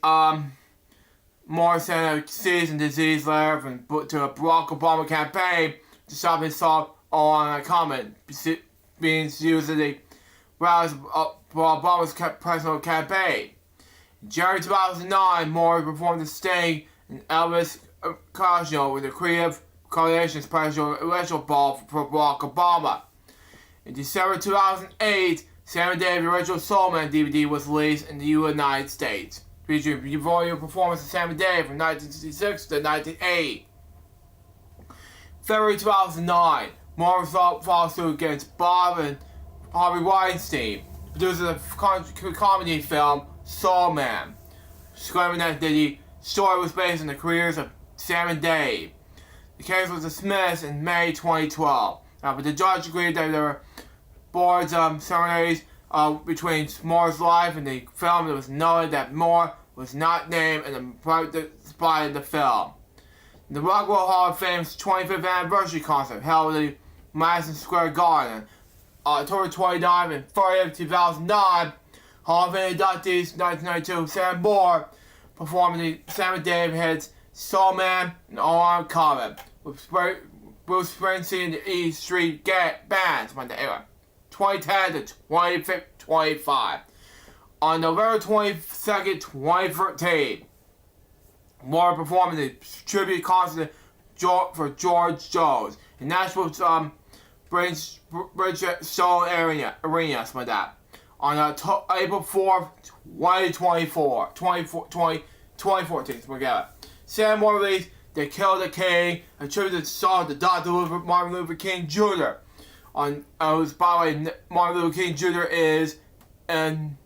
Moore sent a cease and desist letter to a Barack Obama campaign to stop his song on a comment being used as a rally for Obama's personal campaign. In January 2009, Moore performed the Sting and Elvis Costello with the Creative Coalition's presidential election ball for Barack Obama. In December 2008, Sam and Dave, the original Soul Man DVD was released in the United States, featuring volume performance of Sam and Dave from 1966 to 1980. February 2009, Moore filed suit against Bob and Harvey Weinstein, producers of the comedy film Soul Man, claiming that the story was based on the careers of Sam and Dave. The case was dismissed in May 2012, but the judge agreed that there were board's similarities between Moore's life and the film. It was noted that Moore was not named in the spot in the film. The Rock and Roll Hall of Fame's 25th anniversary concert held at the Madison Square Garden on October 29 and 30th, 2009. Hall of Fame inductees 1992 Sam Moore performing the Sam and Dave hits Soul Man and All Uncommon with Bruce Springsteen and the E Street Bands from the era 2010 to 2025. On November 22nd, 2013, Moore performed the tribute concert for George Jones in Nashville's Bridgestone Arena, something like that. On April 4th, 2014, forget it. Sam Moore released They Killed the King, a tribute to the song to Dr. Martin Luther King Jr. By the way, Martin Luther King Jr. is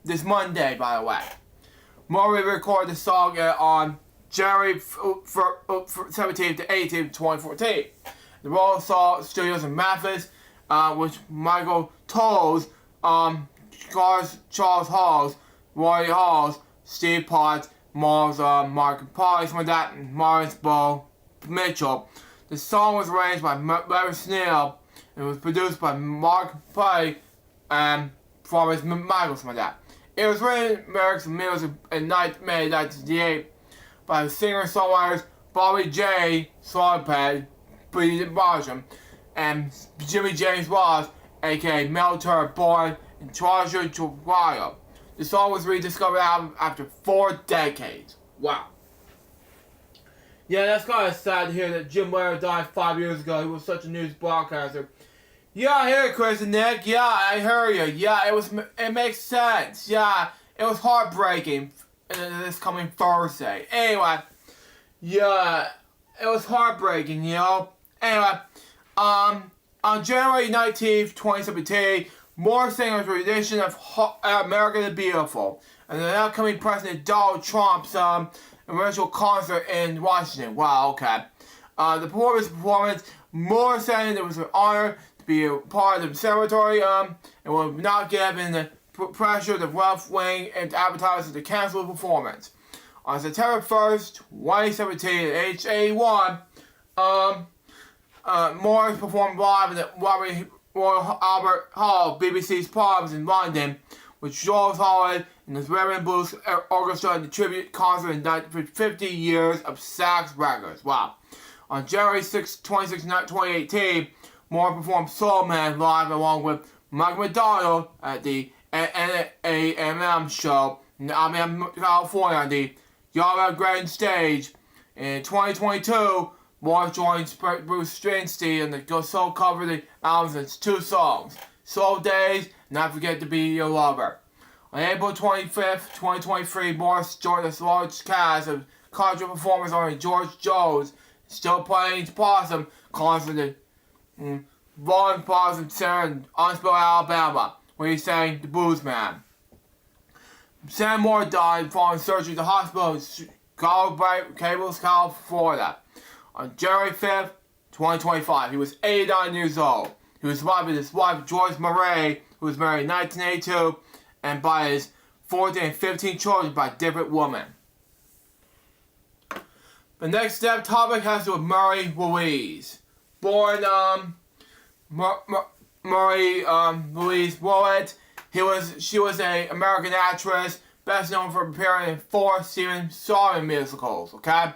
this Monday, by the way. Moore recorded the song on January 17th to 18th, 2014. The Royal Studios in Memphis, which Michael Tolles, Charles Halls, Roy Halls, Steve Potts, Mars, Mark Polly, some of that, and Maurice Bo Mitchell. The song was arranged by Larry Snell and was produced by Mark Polly and performance Michael, some of that. It was written, lyrics, and music in May 1968 by singer-songwriters Bobby J. Slogpad, Billy Barsham, and Jimmy James Ross, aka Mel Turner, born in Treasure, Ohio. The song was rediscovered after 4 decades. Wow. Yeah, that's kind of sad to hear that Jim Lehrer died 5 years ago. He was such a news broadcaster. Yeah, I hear it, Chris and Nick. Yeah, I hear you. Yeah, it makes sense. Yeah, it was heartbreaking this coming Thursday. Anyway, yeah, it was heartbreaking, you know. Anyway, on January 19th, 2017, Moore sang a rendition of America the Beautiful, and the upcoming President Donald Trump's original concert in Washington. Wow, okay. The performance, Moore saying it was an honor to be a part of the ceremony, and was not given the pressured the left wing and advertisers to cancel the performance. On September 1st, 2017, at age 81, Morris performed live in the Royal Albert Hall, BBC's Proms in London, with George Holland and the Rhythm Blues Orchestra in the tribute concert for 50 years of Stax Records. Wow. On January 6, 2018, Morris performed Soul Man live along with Mike McDonald at the NAMM show in Alameda, California on the Yara Grand Stage. In 2022, Morris joined Bruce Springsteen and the soul covered the album's 2 songs, Soul Days and Not Forget to Be Your Lover. On April 25th, 2023, Morris joined a large cast of country performers on George Jones, Still Playing Possum concert in Vaughn Possum Center in Huntsville, Alabama, where he sang The Blues Man. Sam Moore died following surgery at the hospital in Gables, California, on January 5th, 2025. He was 89 years old. He was survived by his wife, Joyce Murray, who was married in 1982, and by his 14 and 15 children by different women. The next topic has to do with Murray Louise. Born Murray Louise Willett. She was an American actress, best known for appearing in 4 Stephen Sondheim musicals, okay?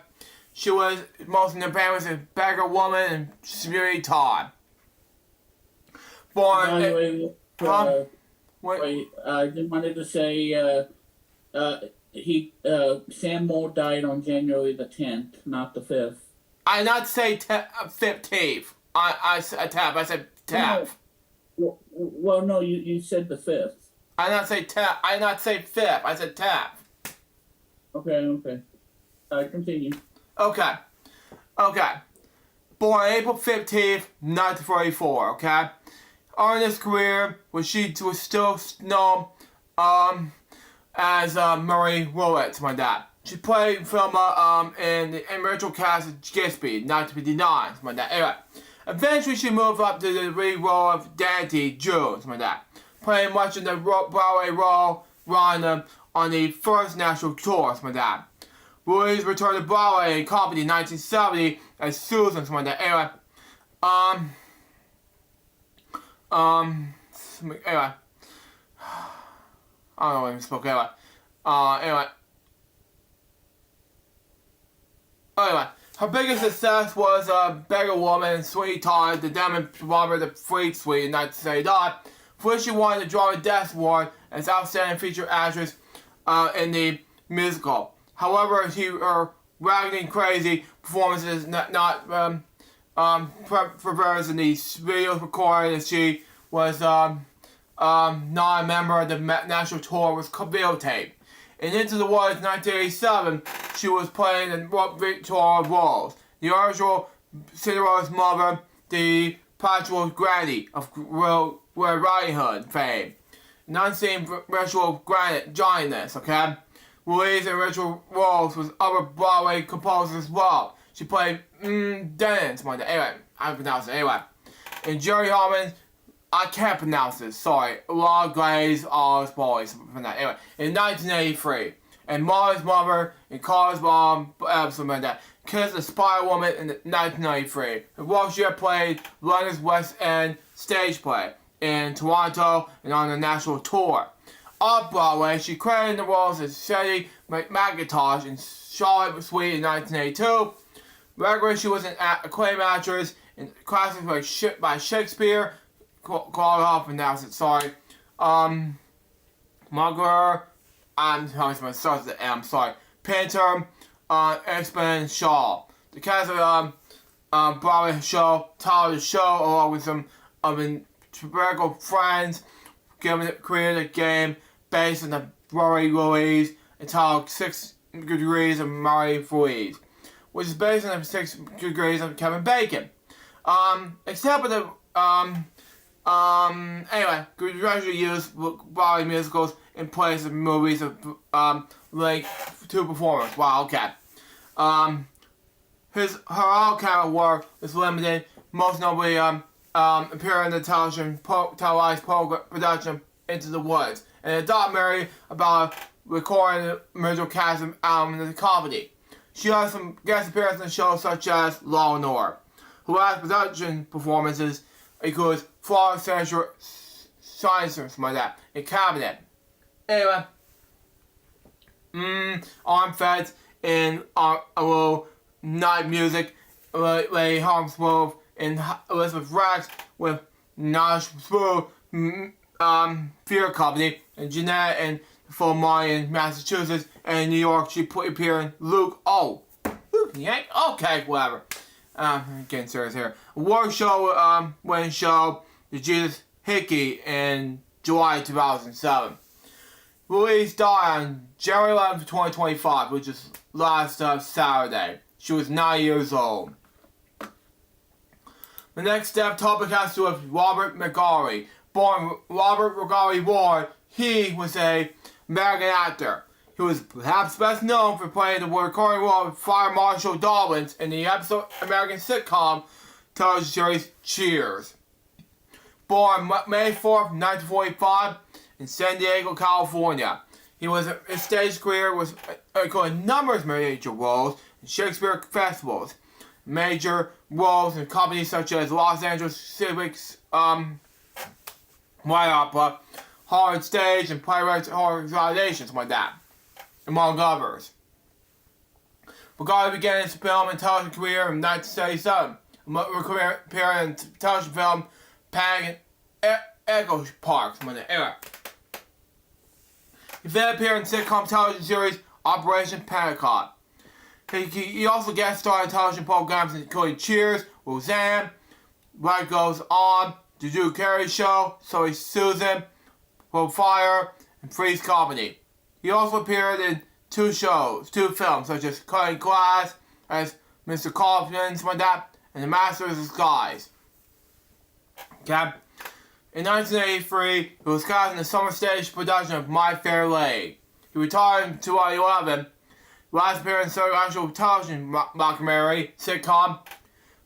She was most famous as Beggar Woman and Sweetie Todd. Born... I just wanted to say, Sam Moore died on January the 10th, not the 5th. I did not say 15th. I said 10th. Well, no, you said the 5th. I did not say 10th. I did not say 5th. I said 10th. Okay. Continue. Okay. Born April 15th, 1944, okay? Early in his career, she was still known as Murray Willett, something like that. She played film in the original cast of Gatsby, 1959, something like that. Anyway, eventually she moved up to the lead role of Dante June, something like that. Playing much in the Broadway role run on the first national tour, something like that. Louise returned to Broadway in comedy in 1970 as Susan, something like that. Anyway, anyway, I don't know what I spoke. Anyway, her biggest success was Beggar Woman and Sweetie Todd, the Demon Robert the Freak Suite in 1979, for which she won the Drama Desk Award as Outstanding Featured Actress in the musical. However, her ragging crazy performances not perverse in the video recording, as she was not a member of the national tour, was videotaped. In Into the Woods 1987, she was playing in Victoria roles. The original Cinderella's mother, the patriarchal granny of Red Riding Hood fame. Non-seen ritual giantess, okay? Louise in ritual roles with other Broadway composers as well. She played Dennis, anyway, I pronounce it, anyway. And Jerry Harmon, I can't pronounce this, sorry. Law Glaze, all boys, from that. Anyway, in 1983. And Molly's mother and Carl's mom, something like that. Kissed the Spy Woman in 1993. And Walsh played London's West End stage play in Toronto and on the national tour. Off Broadway, she credited the roles as Sadie McIntosh in Charlotte Sweet in 1982. Regularly, she was an acclaimed actress in classics by Shakespeare. Called off and announced it, sorry. Mugler, I'm sorry. Pinter, X-Men, Shaw. The cast of Broadway show, television show, along with some of regular friends, created a game based on the Murray Louise entitled 6 Degrees of Murray Louise, which is based on the 6 Degrees of Kevin Bacon. Except for the anyway, gradually used Broadway musicals in place of movies of like 2 performers. Wow, okay. Her all-camera work is limited, most notably appearing in the televised production Into the Woods, and a documentary about recording the original cast of album in the comedy. She has some guest appearances on shows such as Law and Order. Her last production performances include Florida Central Science or something like that, and Cabinet. Anyway, arm feds and a little night music. Lady Harmsworth and Elizabeth Rex with Nash Spoo, Fear Company, and Jeanette and Full Money in Massachusetts, and in New York she appeared in Luke. Oh, Luke Yank? Okay, whatever. Getting serious here. Award show, winning show, The Jesus Hickey in July 2007. Louise died on January 11th, 2025, which is last Saturday. She was 9 years old. The next topic has to do with Robert McGarry. Born Robert McGarry Ward, he was an American actor. He was perhaps best known for playing the recurring role of Fire Marshal Dobbins in the episode American sitcom television series Cheers. Born May 4th, 1945 in San Diego, California. His stage career was including numerous major roles in Shakespeare festivals, major roles in companies such as Los Angeles Civics, White Opera, Hollywood Stage, and Playwrights Organizations like that, among others. McGarry began his film and television career in 1977, appearing in television film Panic and Echo Park, something like that. Anyway. He then appeared in sitcom television series Operation Pentecost. He also guest starred in television programs including Cheers, Roseanne, Life Goes On, The Drew Carey Show, Soy Susan, Fire, and Freeze Company. He also appeared in two films, such as Cutting Glass, as Mr. Kaufman, something like that, and The Master of Disguise. Okay? In 1983, he was cast in the summer stage production of My Fair Lady. He retired in 2011. Last appearance in the actual television documentary sitcom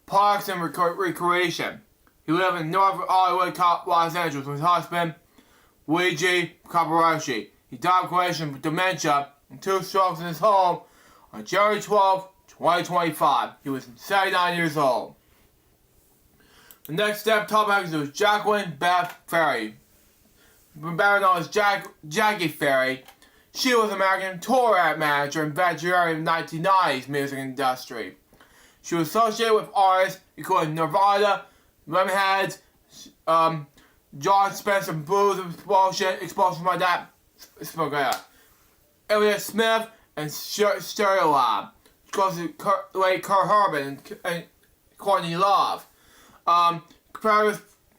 Parks and Recreation. He lived in North Hollywood, Los Angeles with his husband, Luigi Caparoshi. He died of coagulation with dementia and 2 strokes in his home on January 12, 2025. He was 79 years old. The next topic is Jacqueline Beth Ferry, better known as Jackie Ferry. She was an American tour manager and veteran of the 1990s music industry. She was associated with artists including Nirvana, Lemonheads, John Spencer Blues Explosion like that, Elliott Smith, and Stereolab. Close to late Kurt Urban and Courtney Love.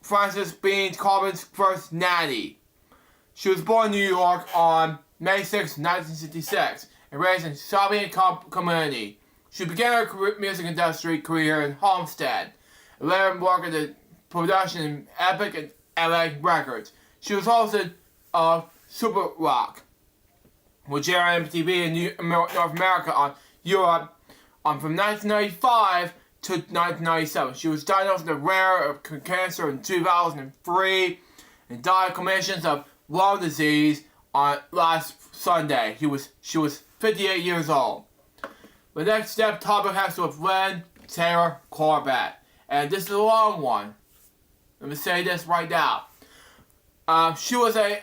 Frances Bean Carbon's first nanny. She was born in New York on May 6, 1966, and raised in Sabian community. She began her music industry career in Homestead, and later worked in the production in Epic and LA Records. She was hosted of Super Rock, which aired on MTV in North America on Europe from 1995 to 1997. She was diagnosed with a rare cancer in 2003 and died of commissions of lung disease on last Sunday. She was 58 years old. The next topic has to do with Lynn Taylor Corbett. And this is a long one. Let me say this right now. She was a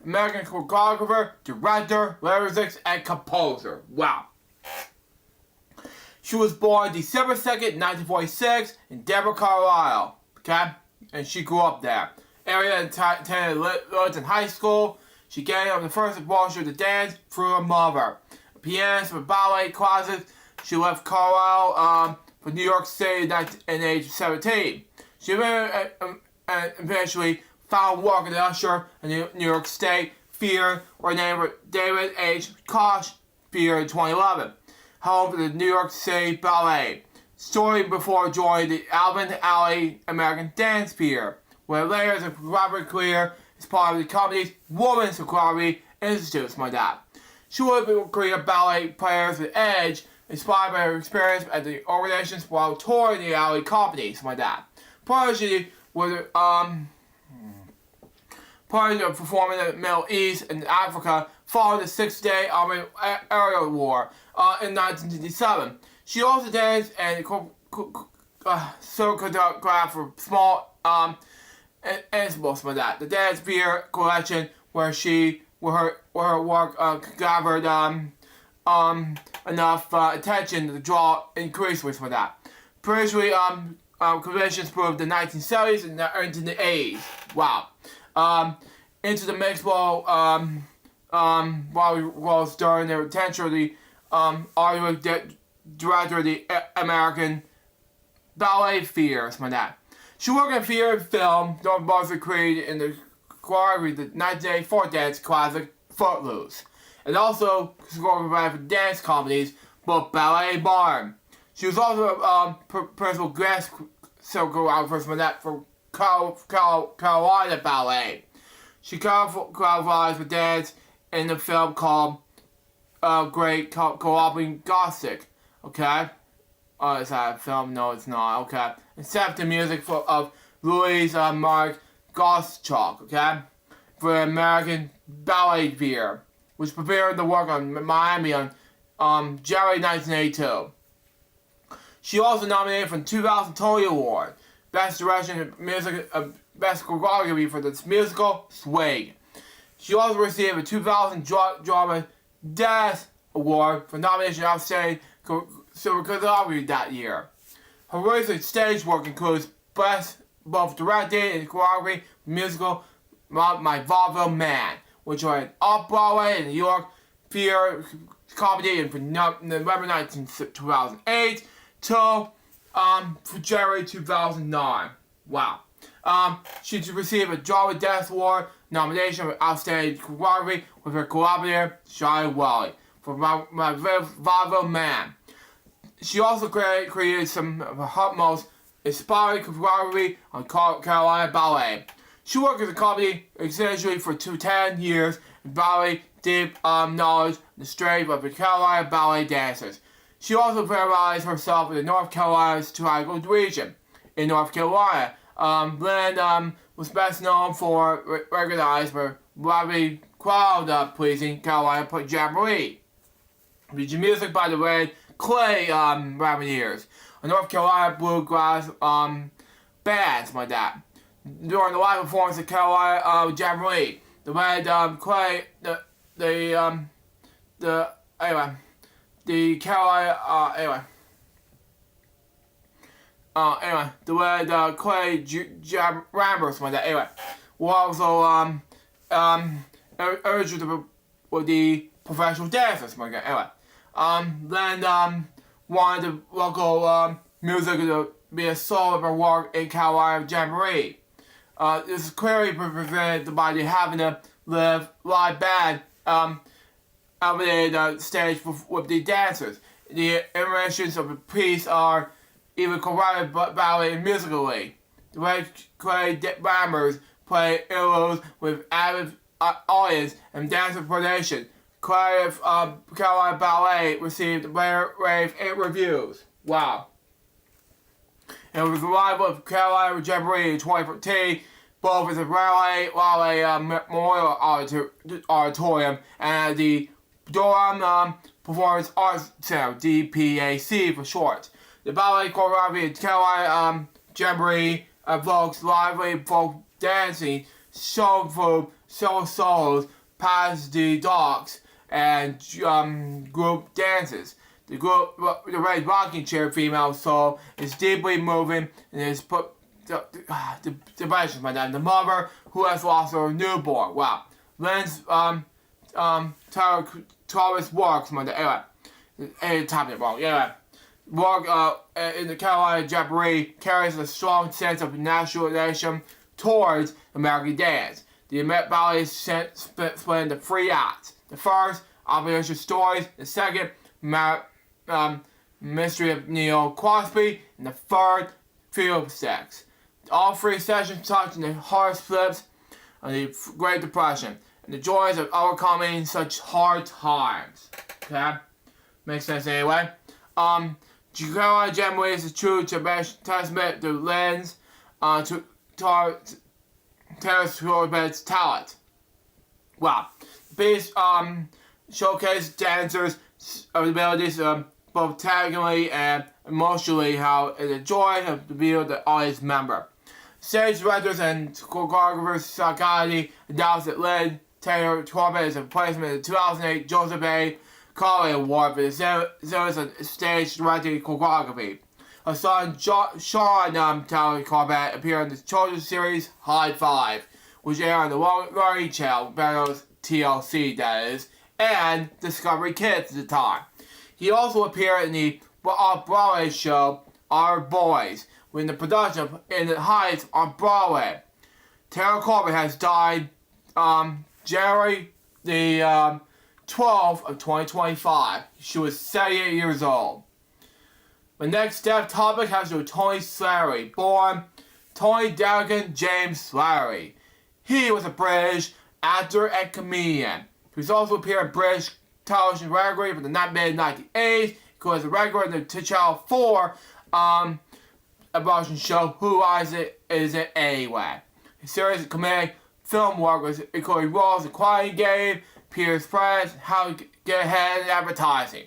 American choreographer, director, lyricist, and composer. Wow. She was born December 2nd, 1946 in Denver, Colorado. Okay? And she grew up there. Area attended Littleton High School. She gained up the first exposure to dance through her mother. A pianist with ballet classes. She left Colorado for New York City at age 17. She eventually found work at the usher in New York State Theater, where named David H. Koch Theater in 2011. Home to the New York City Ballet. Story before joining the Alvin Alley American Dance Theater, where later as a choreography career as part of the company's Women's Choreography Institute, my dad. She would be career ballet players with Edge, inspired by her experience at the organizations while touring the Alley companies, my dad. Prior she was Part of performing in the Middle East and Africa following the Six-Day Army Aerial War in 1957. She also danced and choreographed for small ensembles for that. The Dance Beer collection, where her work gathered enough attention to draw increasingly for that. Previously, commissions proved the 1970s and into the 80s. Wow. Into the mix while was during the attention of the director of the American Ballet Theater, something like that. She worked in theater and film, mostly created in the choreography of the 1984 dance classic Footloose, and also choreographed for dance comedies, both ballet and modern. She was also a principal guest choreographer for Carolina Ballet. She choreographed for dance in the film called Great Cooperating Gothic. Okay? Oh, is that a film? No, it's not. Okay. Except the music of Louis Mark Gottschalk. Okay? For the American Ballet Theater, which prepared the work on Miami on January 1982. She also nominated for the 2000 Tony Award, Best Direction in Music, Best Choreography for the musical Swing. She also received a 2000 Drama Desk Award for nomination of Outstanding Choreography that year. Her recent stage work includes Best both directing and choreography musical My Vaudeville Man, which was an off-Broadway in New York theater comedy from November 2008 till January 2009. Wow. She received a Drama Desk Award nomination for Outstanding Choreography with her collaborator, Shai Wally, for My Vaudeville Man. She also created some of her most inspiring choreography on Carolina Ballet. She worked as a comedy essentially for 10 years in ballet deep knowledge of the strength of the Carolina Ballet dancers. She also paralyzed herself in the North Carolina's Triangle region. In North Carolina, Lynn was best known for recognized for lovely crowd-pleasing Carolina Jamboree. The music by the Red Clay Raveneers, a North Carolina bluegrass band like that. During the live performance of Carolina Jamboree, the Red Clay, the Carolina the Red Clay Rambers like that. Anyway, will also urged with the professional dancers like that. Anyway. Then wanted the local music to be a solo of her work in Carolina Jamboree. This is clearly represented by the having a live band elevated the stage with the dancers. The intermissions of the piece are even choreographed ballet musically. The Red Clay Rammers play interludes with avid audience and dancer coordination. Creative Carolina Ballet received rave reviews. Wow. It was the revival of Carolina Jamboree in 2014, both at the Ballet Memorial Auditorium and the Durham Performance Arts Center, DPAC for short. The ballet choreography of Carolina Jamboree evokes lively folk dancing, shown through several solos, past the docks, and group dances. The Red Rocking Chair female soul is deeply moving and is put the depression by that. The mother who has lost her newborn. Wow. Lynn's Taurus works on the top it wrong. Yeah. Work in the Carolina Jamboree carries a strong sense of nationalization towards American dance. The ballet is split into 3 acts. The first, obligation stories. The second, mystery of Neil Crosby. And the third, field sex. All 3 sessions touch on the hard flips of the Great Depression and the joys of overcoming such hard times. Okay? Makes sense anyway. Carolina Jamboree is a true testament to Lynn's Taylor Corbett's talent. Wow. These showcase dancers' abilities both technically and emotionally, how it enjoyed to be the audience member. Stage directors and choreographers Sakati announced that Lynn Taylor Corbett is a replacement in the 2008 Joseph A. Colley Award for the service of stage directing choreography. Her son Sean Taylor Corbett appeared in the children's series High Five, which aired on the Variety Channel, TLC that is, and Discovery Kids at the time. He also appeared in the off-Broadway show Our Boys, when the production of In the Heights on Broadway. Taylor Corbett has died January the 12th of 2025. She was 78 years old. The next topic has to do with Tony Slattery, born Tony Dalgan James Slattery. He was a British actor and comedian. He also appeared in British television regularly from the mid-1980s. He was a regular in the Channel 4 Russian show Who Is It Anyway? His series of comedic film work was including roles in Quiet Game, Peter's Friends, How to Get Ahead in Advertising.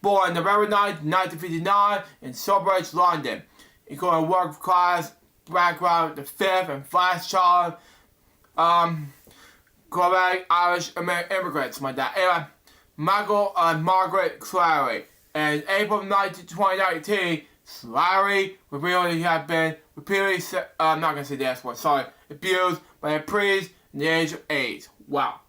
Born November 9, 1959 in Silverbridge, London, including working-class background, the fifth and last child, Quebec Irish immigrants, like that. Anyway, Michael and Margaret Slattery. In April 2019, Slattery revealed he had been repeatedly, I'm not going to say the S word, sorry, abused by a priest in the age of 8. Wow.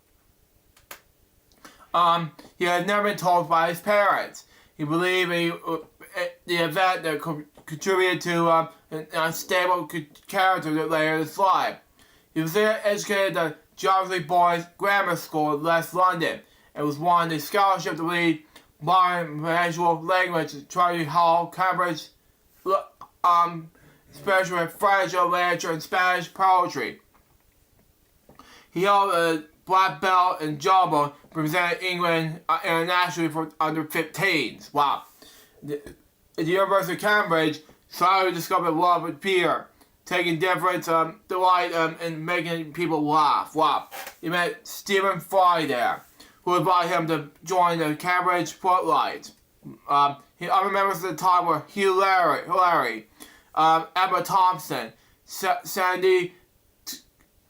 He had never been told by his parents. He believed the event that contributed to an unstable character that later in his life. He was educated at Geoffrey Boys Grammar School in West London and was won the scholarship to read modern visual language at Trinity Hall, Cambridge, especially French literature and Spanish poetry. He held a black belt in drama, represented England internationally for under 15s. Wow. At the University of Cambridge, Slattery discovered love with Peter, taking different delight in making people laugh. Wow. He met Stephen Fry there, who invited him to join the Cambridge Footlights. I remember the time where Hugh Larry, Emma Thompson, Sandy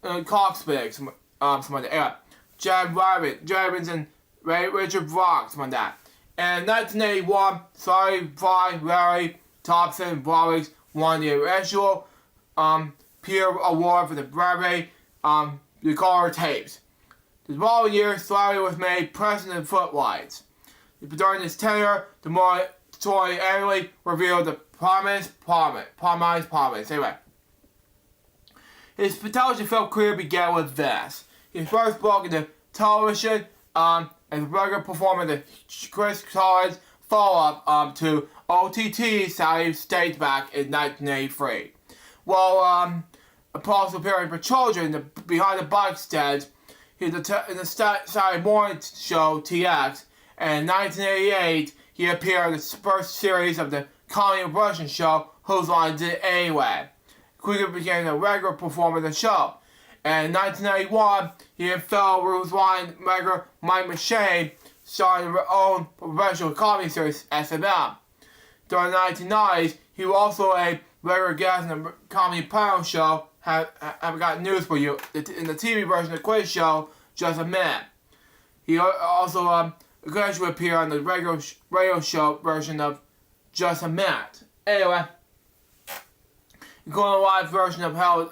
Coxbig, something like that. Jan Robbins and Richard Brock, something like that. And in 1981, Fry, Larry, Thompson, and Brock won the National Peer Award for the Broadway recorder tapes. The following year, Slattery was made president of Footlights. During his tenure, the more story annually revealed the promise. Anyway, his television film career began with this. He first broke into television as a regular performer in the Chris Collins follow-up to OTT Saturday Stage back in 1983. While also appearing for children in the Behind the Bike Stands, he was in the Saturday morning show TX, and in 1988 he appeared in the first series of the comedy Russian show Whose Line Is It Anyway? Quickly became a regular performer in the show. And in 1991, he and fellow Whose Line regular Mike McShane started their own professional comedy series, SMM. During the 1990s, he was also a regular guest in the comedy panel show, I've got news for you, in the TV version of the quiz show, Just a Minute. He also occasionally appeared on the regular radio show version of Just a Minute. Anyway, including a live version of held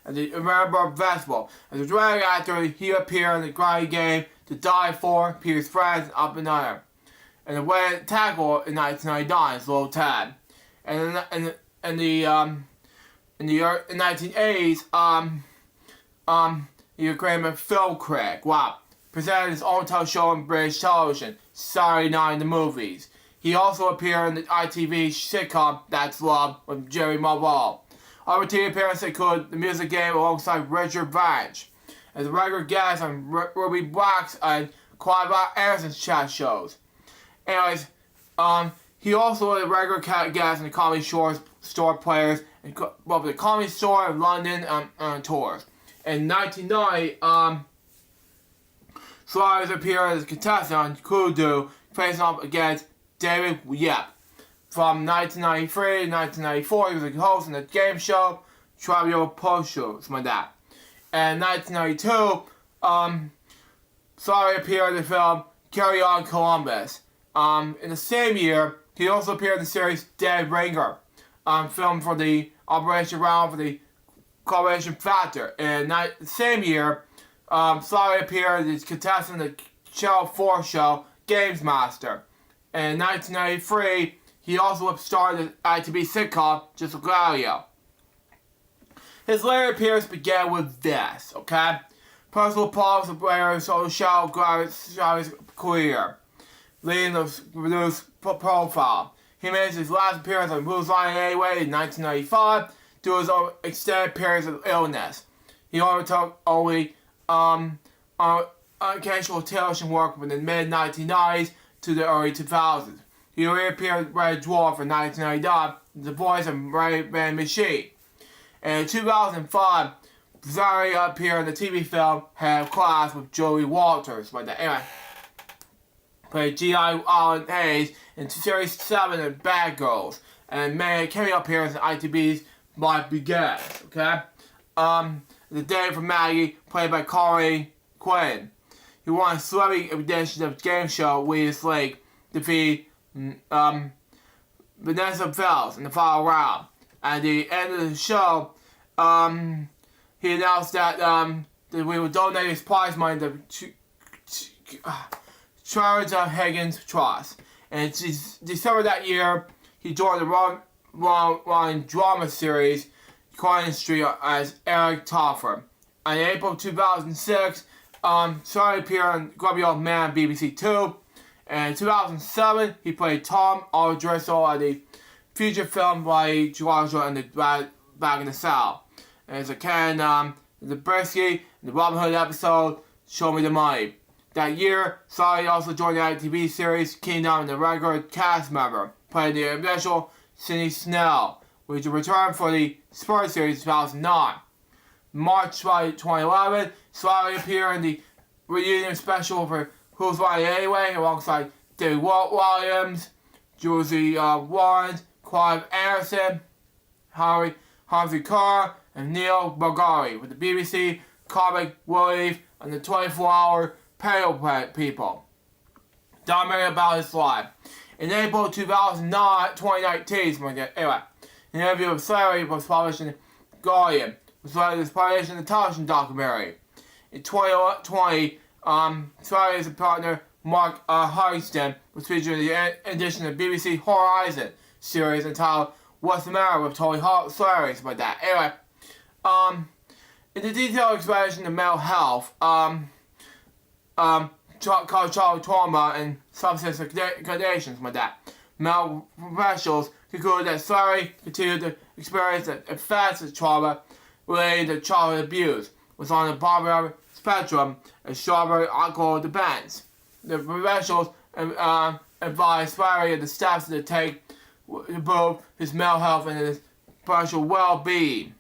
at the American Festival. As a drag actor, he appeared in the Quiet Game, To Die For, Peter's Friends, and Up and Under. And the Wet Tackle in 1999 is Little Ted. And in the 1980s, he became a film critic. Wow. Presented his own television show on British television, Saturday Night in the Movies. He also appeared in the ITV sitcom That's Love with Jerry Mulvall. Other TV appearances include The Music Game alongside Richard Vanch, as a regular guest on Ruby Black's and Clive Anderson's chat shows. Anyways, he also was a regular guest in the Comedy Store Players and both the Comedy Store in London on tours. In 1990, Suarez appeared as a contestant on Kudu, facing off against David Yep. From 1993 to 1994, he was a host on the game show Trivia Post Show, something like that. And in 1992, Suarez appeared in the film Carry On Columbus. In the same year, he also appeared in the series Dead Ringer, filmed for the Operation Round for the Corporation Factor. In the same year, Suarez appeared as contestant in the Channel 4 show Games Master. And in 1993, he also starred in the ITV sitcom Just Gladio. His later appearance began with this, okay? Personal problems of Lehrer social Gladia's career, leading the reduced profile. He made his last appearance on Who's Lying Anyway in 1995 due to his extended periods of illness. He undertook only occasional television work from the mid-1990s to the early 2000s. He reappeared in Red Dwarf in 1999 as the voice of Ray Van Machine. And in 2005, Zari appeared in the TV film Head of Class with Joey Walters. But anyway, played G.I. Alan Hayes in Series 7 of Bad Girls, and made a cameo appearance in ITV's Life Begins. Okay? The Day for Maggie, played by Corey Quinn. He won a celebrity edition of the game show Weed's Lake, defeated Vanessa Fells in the final round. At the end of the show, he announced that we would donate his prize money to Charles Higgins Trust. And in December that year, he joined the Ron drama series Coin Street as Eric Toffer. In April 2006, Charlie appeared on Grubby Old Man BBC Two. And in 2007, he played Tom Aldristle at the feature film by Georgia and the Back in the South. And as a Ken, the Brisky, the Robin Hood episode, Show Me the Money. That year, Sally also joined the ITV series Kingdom and the regular cast member, playing the eventual Cindy Snell, which returned for the Spurs series in 2009. March 2011, Sally appeared in the reunion special for Who's Lying Anyway, alongside David Williams, Josie Warren, Clive Anderson, Harvey Carr, and Neil Bagari with the BBC Comic Relief and the 24-hour Pale People. Documentary about his life. In April 2019, anyway, an interview with Sally was published in The Guardian, which led to the publication of the television documentary. In 2020, Sally's partner Mark Huston was featured in the edition of BBC Horizon series entitled What's the Matter with Tony Hilarious about that. Anyway, in the detailed explanation of mental health, called child trauma and substance conditions like that, medical professionals concluded that Sally continued to experience the effects of trauma related to childhood abuse, was on the bottom spectrum of strawberry alcohol dependence. The professionals advised Sally of the steps to take to improve his mental health and his personal well-being.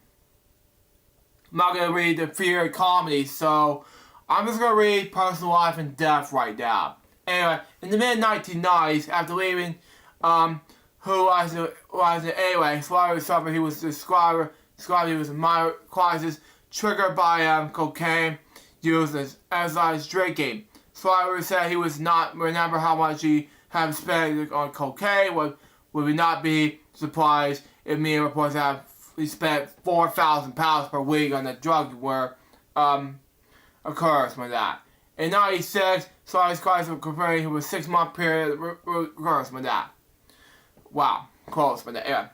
I'm not going to read the fear comedy, so I'm just going to read Personal Life and Death right now. Anyway, in the mid-1990s, after leaving Who Was It Anyway, Sally suffered he was described he was a minor crisis triggered by cocaine use as exercise drinking. Sally said he was not remember how much he had spent on cocaine. Would we not be surprised if media reports that he spent £4,000 per week on the drug were occurs with that. In 96, Sally's crisis was comparing with a 6-month period occurs with that. Wow, close with that. Yeah.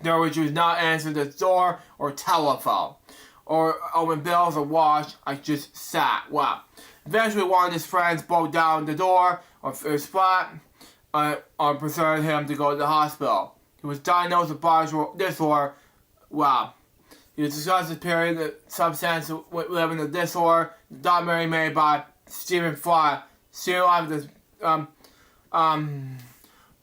There which was not answered the door or telephone, or when bills are washed, I just sat. Wow. Eventually, one of his friends broke down the door of his flat and persuaded him to go to the hospital. He was diagnosed with bipolar disorder. Wow. He was discussed his period of substance living the disorder. The documentary made by Stephen Fry, serial life of this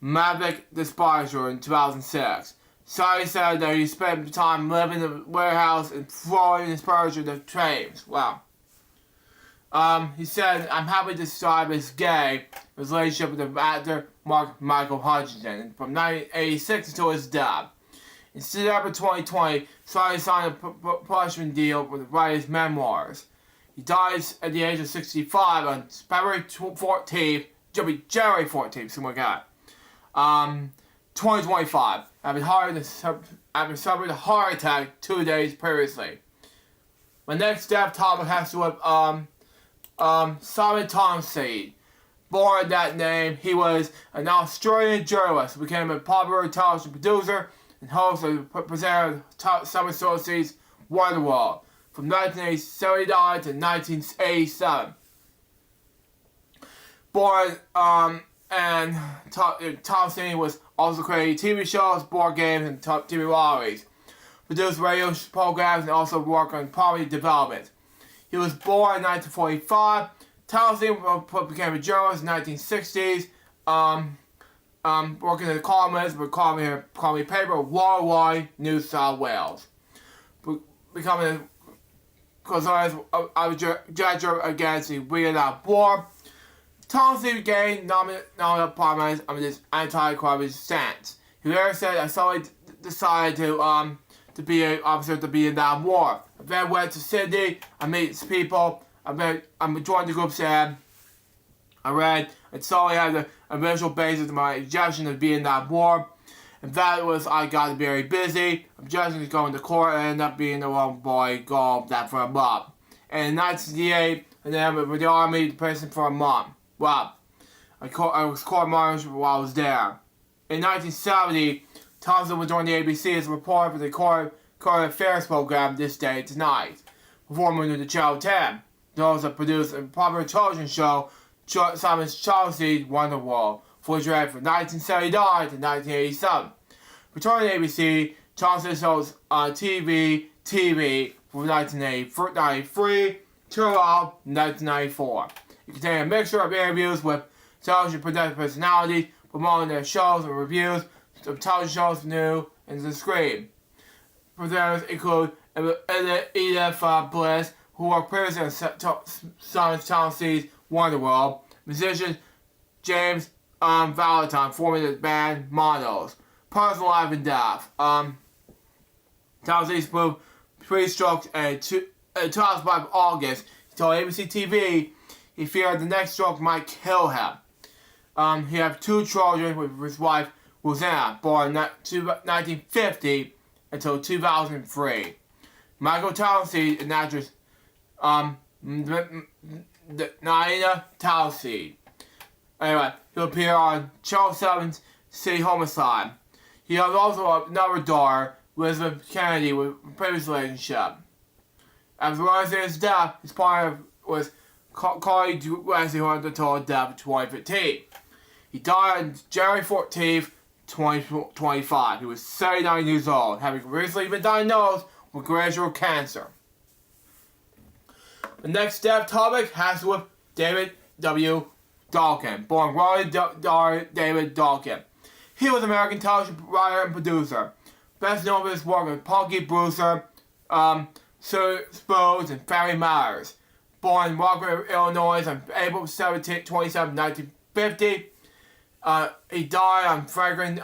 Mavic Disparger in 2006. Sally said that he spent time living in a warehouse and throwing his furniture to trains. Wow. He said, I'm happy to describe his gay relationship with the actor Michael Hutchinson from 1986 until his death. In September 2020, Sally signed a publishing deal with the writer's memoirs. He died at the age of 65 on February 14th, January 14th, something like that. 2025, having suffered a heart attack 2 days previously. My next death topic has to do with Simon Tomseed. Born that name, he was an Australian journalist who became a popular television producer and host of the presenter of Simon Tomseed's Wonderworld from 1979 to 1987. Born and Tomseed was also created TV shows, board games, and TV realities. Produced radio programs and also worked on property development. He was born in 1945. Tomseed became a journalist in the 1960s, working as a columnist for Colony paper, Worldwide, New South Wales. Becoming a judge against the Vietnam War. Tomseed gained nominal prominence under this anti-corruption stance. He later said, I suddenly decided to be an officer to be in that war. I then went to Sydney, I met people, I joined the group said, I read, and suddenly had the initial basis of my objection to be in that war. And that was, I got very busy, objection to going to court, and ended up being the one boy, go that for a month. And in 1968, and then with the army, the prison for a month. Well, I was court-martialed while I was there. In 1970, Thompson would join the ABC as a reporter for the current affairs program This Day Tonight, before moving to Channel 10. He also produced a popular television show, Simon Tomseed's Wonderworld, which ran from 1979 to 1987. Returning to ABC, Thompson shows on TV from 1993 to 1994. It contained a mixture of interviews with television production personalities, promoting their shows and reviews of television shows new and the screen. Presenters include Edith Bliss, who worked previously on Simon Tomseed's Wonderworld, musician James Valentine, forming the band Monos, personal life and death. Tomseed moved 3 strokes and 25 August. He told ABC TV he feared the next stroke might kill him. He had 2 children with his wife Rosanna, born in 1950 until 2003. Michael Tomseed and actress Naina Tomseed. Anyway, he'll appear on Channel 7's City Homicide. He has also another daughter, Elizabeth Kennedy, with a previous relationship. After his death, his partner was Carly Wesley, who had until his death in 2015. He died on January 14th, 2025. He was 79 years old, having recently been diagnosed with gradual cancer. The next death topic has to do with David W. Dawkins, born Roy David Dawkins. He was an American television writer and producer, best known for his work with Punky Brewster, Sir Spose, and Family Matters. Born in Rockford, Illinois on April 27, 1950. He died on Franklin,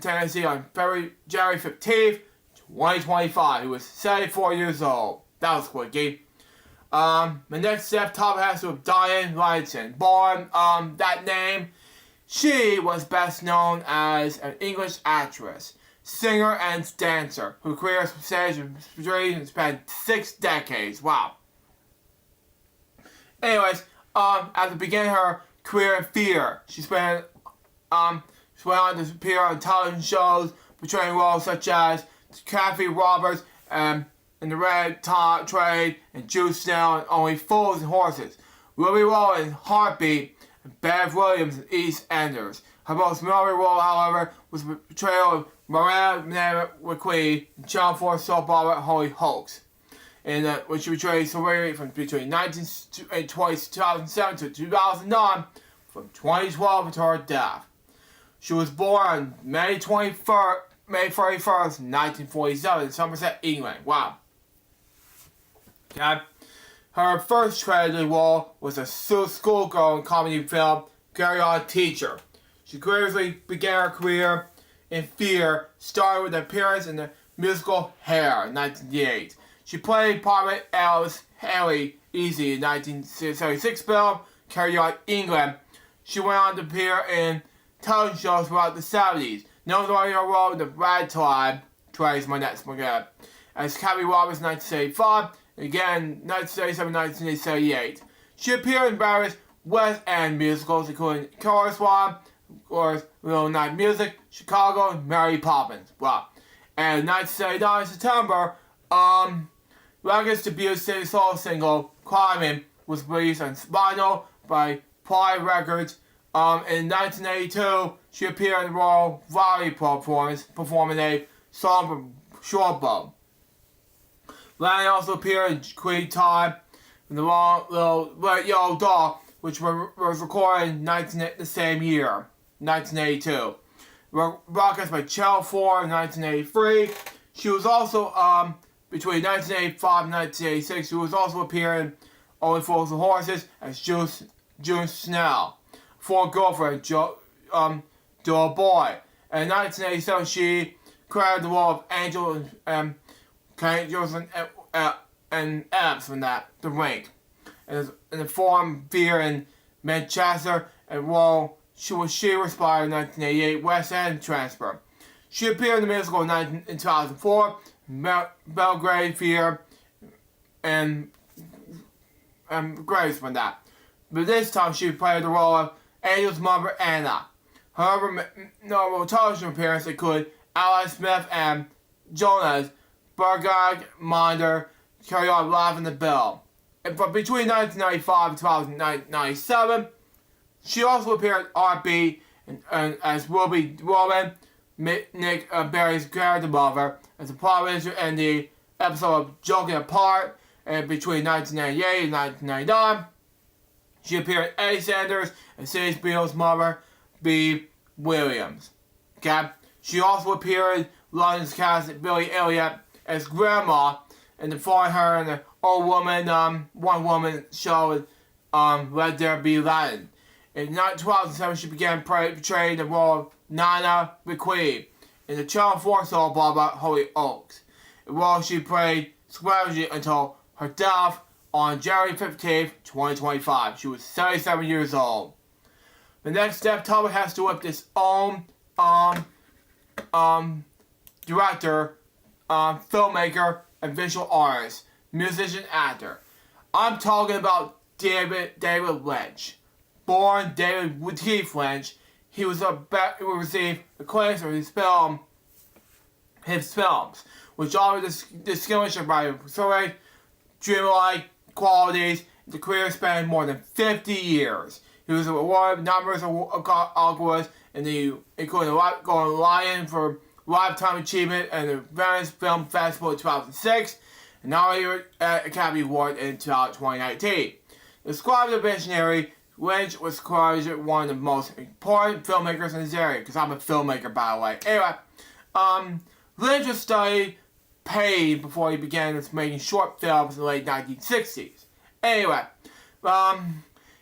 Tennessee on January 15th, 2025. He was 74 years old. That was quickie. The next death topic has to do with Diane Wrightson. Born that name, she was best known as an English actress, singer, and dancer whose career stage and stage spanned 6 decades. Wow. Anyways, at the beginning of her career in theater, she went on to appear on television shows, portraying roles such as Kathy Roberts in The Red Trade, and Juice Snell in Only Fools and Horses, Ruby Rose in Heartbeat, and Bev Williams in EastEnders. Her most memorable role, however, was the portrayal of Miranda McQueen in Channel 4 soap opera Holy Hoax, which she portrayed Serenity from between 2007 to 2009, from 2012 until her death. She was born on May 21st, May 31st, 1947, in Somerset, England. Wow. Okay. Her first tragedy role was a schoolgirl in comedy film Carry On Teacher. She gradually began her career in theater, starting with an appearance in the musical Hair in 1988. She played Parliament Alice Haley Easy in 1976 film Carry On England. She went on to appear in television shows throughout the 70s. Notably her role in the Ragtime Trace My Next Again as Cabby Roberts in 1975, and again 1977-1978. She appeared in various West End musicals including Chorus One, of course, Little Night Music, Chicago, and Mary Poppins. Wow. And in 1979 September, Records' debut soul single, Climbing, was released on vinyl by Pride Records. In 1982, she appeared in the Royal Valley performance, performing a song from Shortbow. Lanny also appeared in Queen Time in the Long Little Red Yellow Dog, which was recorded in the same year, 1982. Broadcast by Channel 4 in 1983. She was also, between 1985 and 1986, she was also appearing Only Fools and Horses as June Snell, for girlfriend Joe Boy. And in 1987, she created the role of Angel and Epps from that, The Rink. And in the form Fear in Manchester, and role she was inspired in 1988 West End Transfer. She appeared in the musical in 2004, Belgrade Fear, and Grace from that. But this time she played the role of Angel's mother, Anna. However, notable television appearances include Ally Smith and Jonas, Burgard, Minder, Carry On Live in the Bill. And from between 1995 and 1997, she also appeared in R&B and as Ruby Roman, Nick Berry's character mother, as a prominent in the episode of Joking Apart, and between 1998 and 1999. She appeared in Eddie Sanders and Sadie Beale's mother, B. Williams. Okay? She also appeared in London's cast Billy Elliot as Grandma, and to find her in the Old Woman, One Woman show, Let There Be Latin. In 2007, she began portraying the role of Nana McQueen in the Channel 4 soap opera Holy Oaks, a role she played exclusively until her death on January 15th, 2025. She was 77 years old. The next step topic has to do with this own director, filmmaker, and visual artist, musician, actor. I'm talking about David Lynch. Born David Keith Lynch, he received acclaim for his films, which are distinguished by story, dreamlike qualities. The career spanned more than 50 years. He was awarded numerous awards, including Golden Lion for Lifetime Achievement and the Venice Film Festival in 2006, and now he was at Academy Award in 2019. Described as a visionary, Lynch was considered one of the most important filmmakers in this area, because I'm a filmmaker, by the way. Anyway, Lynch was studied paid before he began making short films in the late 1960s. Anyway,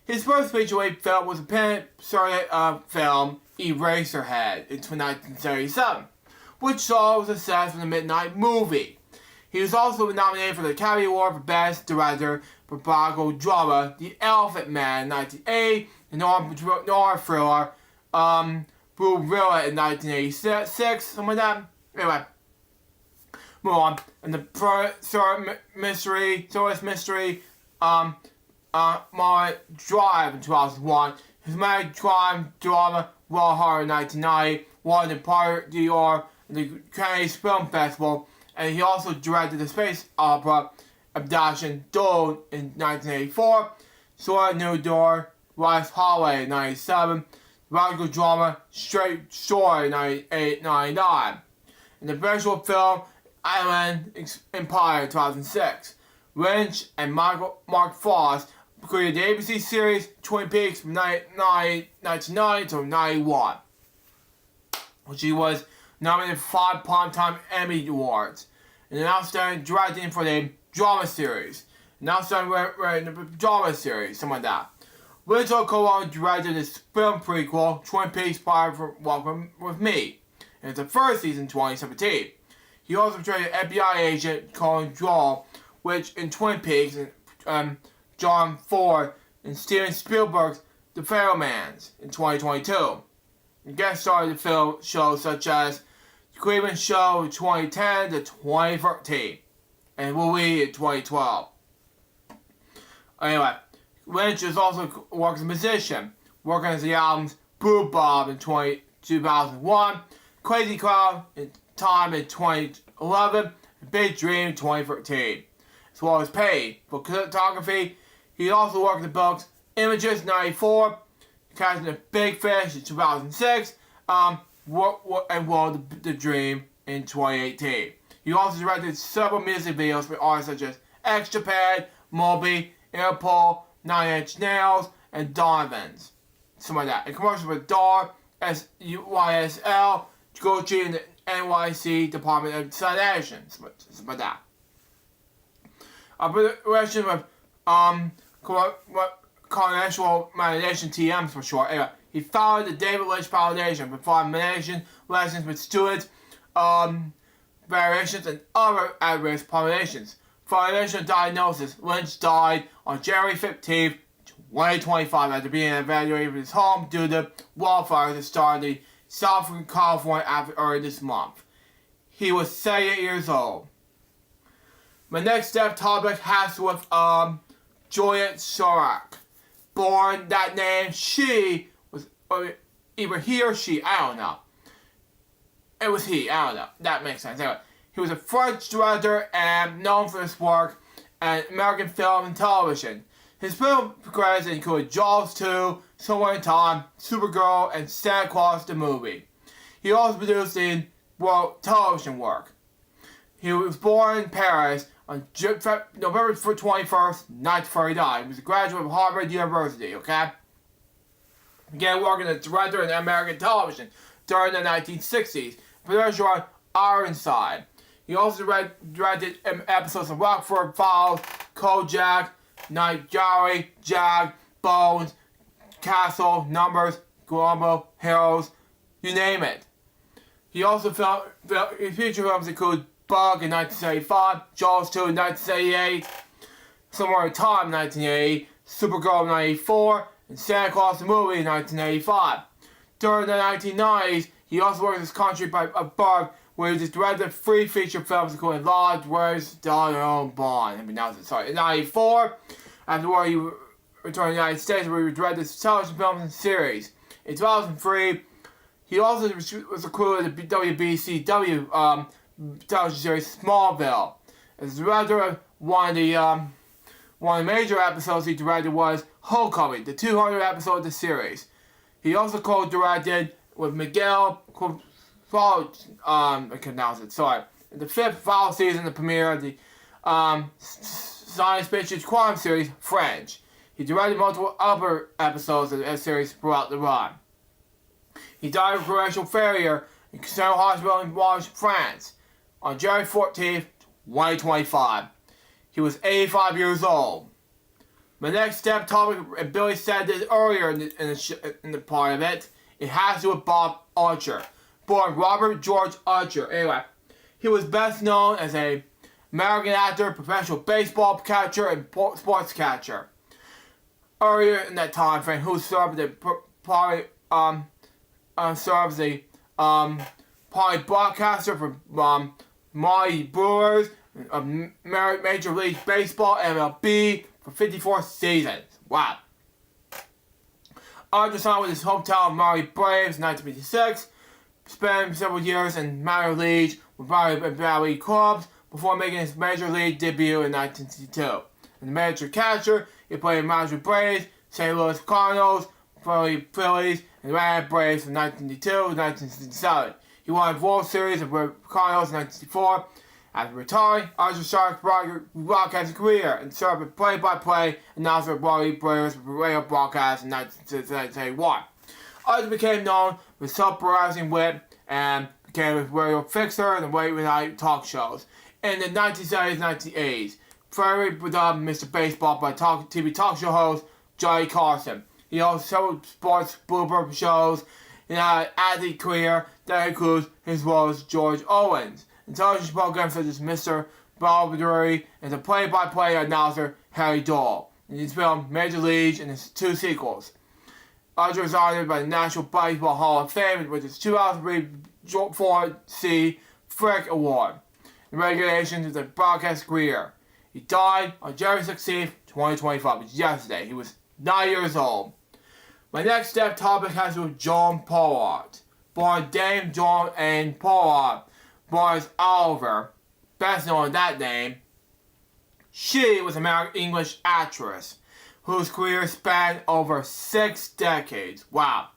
his first feature-length film was a pen film, Eraserhead, in 1977, which saw a success with the Midnight Movie. He was also nominated for the Academy Award for Best Director for biographical drama, The Elephant Man in 1980, and noir thriller, Brurilla in 1986, something like that. Anyway, move on. And the mystery, Mulholland Drive in 2001, his main crime drama, Raw Horror in 1990, won the Pirate d'Or at the Cannes Film Festival, and he also directed the space opera Abduction Dune in 1984, Saw a New Door, Rice Hallway in 1997, radical drama Straight Shore in 1999, and the visual film Island Empire in 2006. Lynch and Mark Frost created the ABC series Twin Peaks from 1999 to 1991, which he was nominated for 5 Primetime Emmy Awards, and an outstanding directing for the drama series, an outstanding writing the drama series, something like that. Winslow co-wrote and directed this film prequel, Twin Peaks: Fire for Welcome with Me, and it's the first season 2017. He also portrayed an FBI agent called Joel, which in Twin Peaks, John Ford, and Steven Spielberg's The Fabelmans in 2022. And guest starred in the film shows such as The Cleveland Show in 2010 to 2013, and Louis in 2012. Anyway, Lynch is also works as a musician, working as the albums Boo Bob in 2001, Crazy Clown in Time in 2011, and Big Dream in 2013. As well as paid for photography, he also worked in the books Images 94, casting The Big Fish in 2006, and World the Dream in 2018. He also directed several music videos for artists such as X Japan, Moby, Interpol, 9 Inch Nails, and Donovan's. Something like that. And commercials with DAR, YSL, Gucci, and the NYC Department of Sanitation. Something like that. A relation with Congressional Foundation TM for short. Anyway, he founded the David Lynch Foundation for pollination lessons with students, variations, and other at-risk pollinations. For initial diagnosis, Lynch died on January 15, 2025 after being evacuated from his home due to wildfires that started in Southern California earlier this month. He was 78 years old. My next step topic has with Juliet Sorak. Born that name, she was either he or she, I don't know. It was he, I don't know. That makes sense. Anyway, he was a French director and known for his work in American film and television. His film credits include Jaws 2, Somewhere in Time, Supergirl, and Santa Claus the Movie. He also produced in television work. He was born in Paris on November 21st, 1939. He was a graduate of Harvard University, okay? Began working as a director in American television during the 1960s. Producer on Ironside. He also directed episodes of Rockford Files, Kojak, Night Gallery, Jag, Bones, Castle, Numbers, Columbo, Heroes, you name it. He also feature films include Bug in 1975, Jaws 2 in 1978, Somewhere in Time in 1980, Supergirl in 1984, and Santa Claus the Movie in 1985. During the 1990s, he also worked as country by above, where he directed 3 feature films including Lodge, Where's Dollar Own Bond. In 1994, afterward he returned to the United States where he directed television films and series. In 2003, he also was a crew of the WBCW television series Smallville. As director of one of the major episodes he directed was Homecoming, the 200th episode of the series. He also co-directed with Miguel I can announce it, sorry. In the 5th final season, the premiere of the science fiction crime series, French. He directed multiple other episodes of the series throughout the run. He died of correctional failure in Central Hospital in Marche, France, on January 14th, 2025. He was 85 years old. My next step topic, and Billy said this earlier in the part of it, it has to do with Bob Archer. Born Robert George Archer. Anyway, he was best known as an American actor, professional baseball catcher, and sports catcher. Earlier in that time frame, who served the broadcaster for Mighty Brewers, Major League Baseball, MLB, for 54 seasons. Wow. Archer signed with his hometown Mighty Braves in 1956. Spent several years in minor leagues with Valley clubs before making his major league debut in 1962. As a major catcher, he played Mighty Braves, St. Louis Cardinals, Phillies, and Atlanta Braves from 1962 to 1967. He won a World Series with Cardinals in 1964. After retiring, Archer started his broadcasting career and served as play-by-play announcer of Mighty Braves radio broadcast in 1971. Archer became known for self-polarizing wit and became a radio fixer and late night talk shows. In the 1970s and 1980s, Ferry bedubbed Mr. Baseball by TV talk show host Johnny Carson. He hosted several sports blooper shows and had an athlete career that includes his role as George Owens in television programs such as Mr. Balberry and the play-by-play announcer Harry Dole. And he's filmed Major League and his 2 sequels. Archer was honored by the National Baseball Hall of Fame with his 2003 Ford C. Frick Award in regulation of the broadcast career. He died on January 16, 2025, which is yesterday. He was 9 years old. My next step topic has to do with Joan Pollard. Born Dame Joan Ann Pollard, born as Oliver, best known as that name. She was an American-English actress whose career spanned over 6 decades. Wow.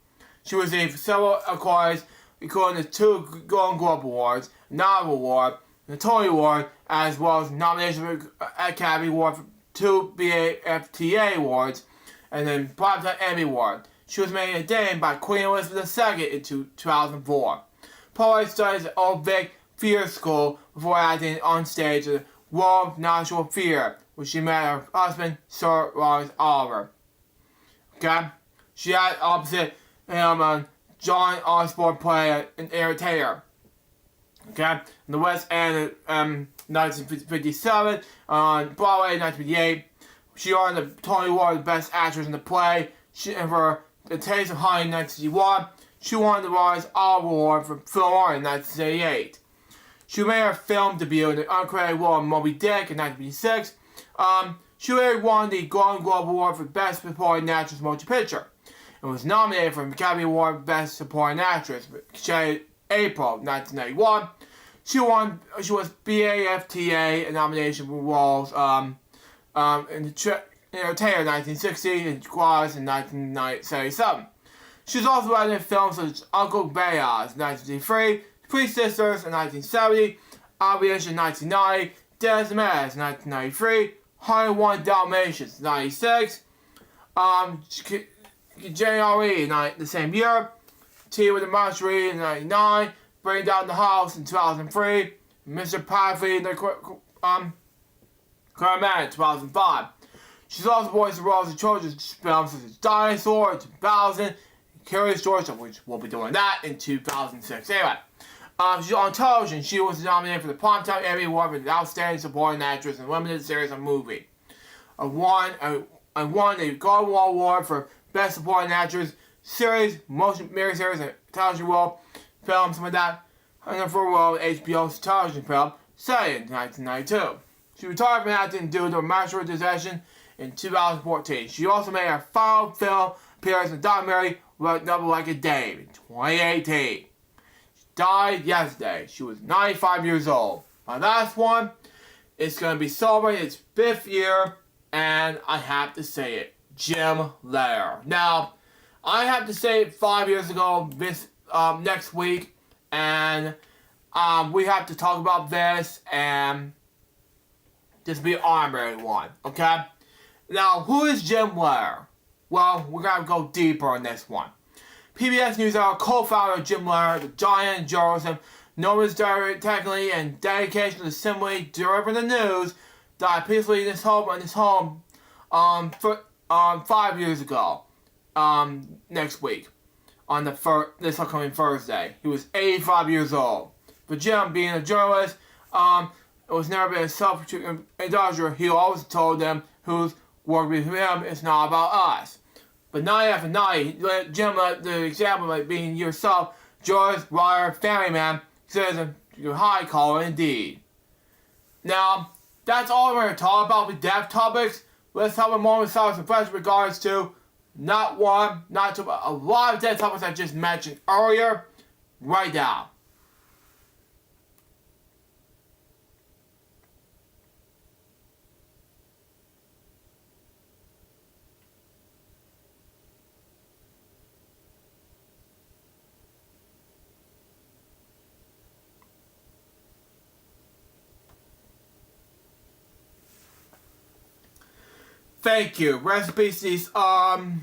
She received several accolades, including the 2 Golden Globe Awards, a Novel Award, and a Tony Award, as well as nominations for the Academy Award for 2 BAFTA Awards, and then Primetime Emmy Award. She was made a dame by Queen Elizabeth II in 2004. Pollard studied at Old Vic Theatre School before acting on stage at the Royal National Theatre, where she met her husband, Sir Lawrence Oliver. Okay? She had opposite him John Osborne play an entertainer. Okay? In the West End in 1957, on Broadway in 1958, she earned the Tony Award for Best Actress in the Play. And for The Taste of Honey in 1961, she won the Lawrence Oliver Award for Film Art in 1988. She made her film debut in the uncredited role in Moby Dick in 1956. She later won the Golden Globe Award for Best Supporting Actress Motion Picture and was nominated for the Academy Award for Best Supporting Actress in April 1991. She was BAFTA nomination for roles in the Entertainer in 1960 and Quaz in 1977. She was also acted in films such as Uncle Bayaz in 1953, Three Sisters in 1970, Obligation in 1990, Des Maz in 1993, 101 Dalmatians in 1996, JRE in the same year, Tea with the Monstery in 1999, Bring Down the House in 2003, Mr. Paffy in the Carman in 2005. She's also voiced the roles of children's films such as Dinosaur in 2000, and Curious George, which we'll be doing that in 2006. Anyway, she's on television. She was nominated for the Primetime Emmy Award for the Outstanding Supporting Actress in a Limited Series or Movie. Won the Golden Wall Award for Best Supporting Actress, Series, Motion Miniseries, and Television Role, Film, something like that, and for a role in HBO's television film, set in 1992. She retired from acting due to a masturbatory possession in 2014. She also made her final film appearance in the documentary Double Like a Dame in 2018. She died yesterday. She was 95 years old. My last one is going to be celebrating its 5th year, and I have to say it, Jim Lehrer. Now, I have to say it 5 years ago this next week, and we have to talk about this, and just be honorary one, okay? Now, who is Jim Lehrer? Well, we're going to go deeper on this one. PBS NewsHour co-founder Jim Lehrer, the giant in journalism, known as technically and dedication to simply delivering the news, died peacefully in his home 5 years ago, next week, on this upcoming Thursday. He was 85 years old. For Jim, being a journalist, it was never been a self-indulgent. He always told them who's working with him, it's not about us. But night after night, Jim, the example like being yourself, George, writer, family man, says you're high caller indeed. Now, that's all we're going to talk about with death topics. Let's have a moment of silence in fresh regards to not one, not two, but a lot of death topics I just mentioned earlier, right now. Thank you. Rest in peace, these about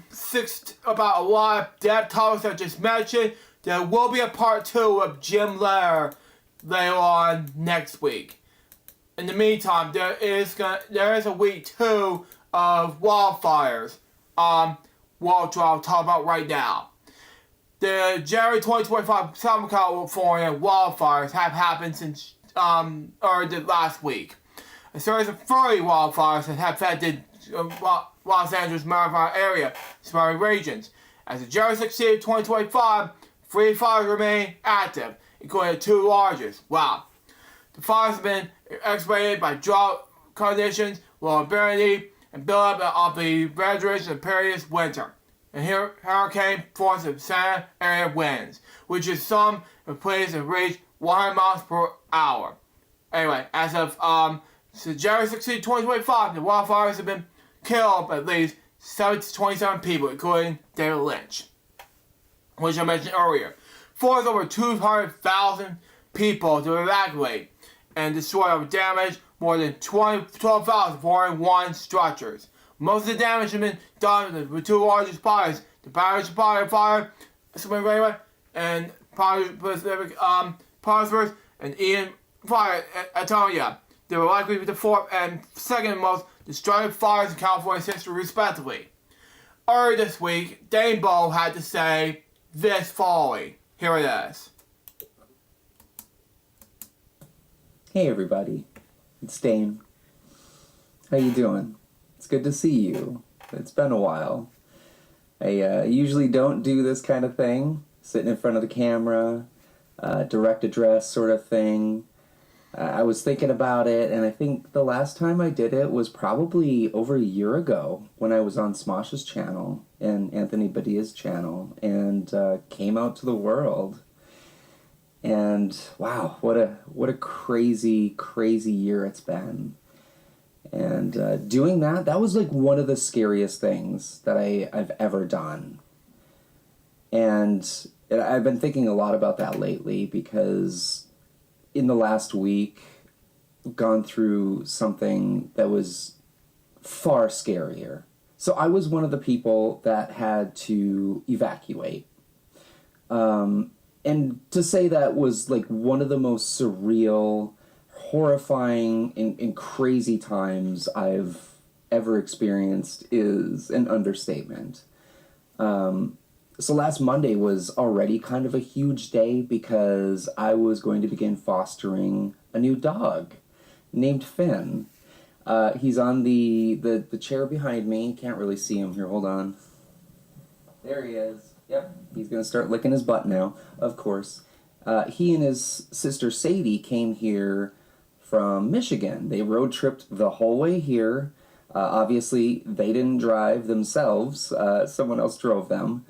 a lot of death topics I just mentioned. there will be a part 2 of Jim Lehrer later on next week. In the meantime, there is a week 2 of wildfires, which I'll talk about right now. The January 2025 Southern California wildfires have happened since the last week. A series of 30 wildfires have affected Los Angeles Maritime area surrounding regions. As of January 16, 2025, 3 fires remain active, including the 2 largest. Wow. The fires have been exacerbated by drought conditions, vulnerability, and buildup of the vegetation of the previous winter. And hurricane force of Santa area winds, which is some places have reached 100 miles per hour. Anyway, as of January 16, 2025, the wildfires have been killed at least 27 people, including David Lynch, which I mentioned earlier. Forced over 200,000 people to evacuate and destroy or damage more than 12,401 structures. Most of the damage has been done with the 2 largest fires, the Parish Fire, and Pacific Prosperous and Ian Fire Atonia. They were likely to be the 4th and 2nd most destructive fires in California's history, respectively. Earlier this week, Dane Bowe had to say this following. Here it is. Hey everybody, it's Dane. How you doing? It's good to see you. It's been a while. I usually don't do this kind of thing, sitting in front of the camera, direct address sort of thing. I was thinking about it, and I think the last time I did it was probably over a year ago when I was on Smosh's channel and Anthony Badia's channel and came out to the world. And wow, what a crazy, crazy year it's been. And doing that was like one of the scariest things that I've ever done. And I've been thinking a lot about that lately because in the last week, I've gone through something that was far scarier. So I was one of the people that had to evacuate. And to say that was like one of the most surreal, horrifying, and crazy times I've ever experienced is an understatement. So last Monday was already kind of a huge day because I was going to begin fostering a new dog named Finn. He's on the chair behind me. Can't really see him here. Hold on. There he is. Yep, he's going to start licking his butt now, of course. He and his sister Sadie came here from Michigan. They road tripped the whole way here. Obviously, they didn't drive themselves. Someone else drove them.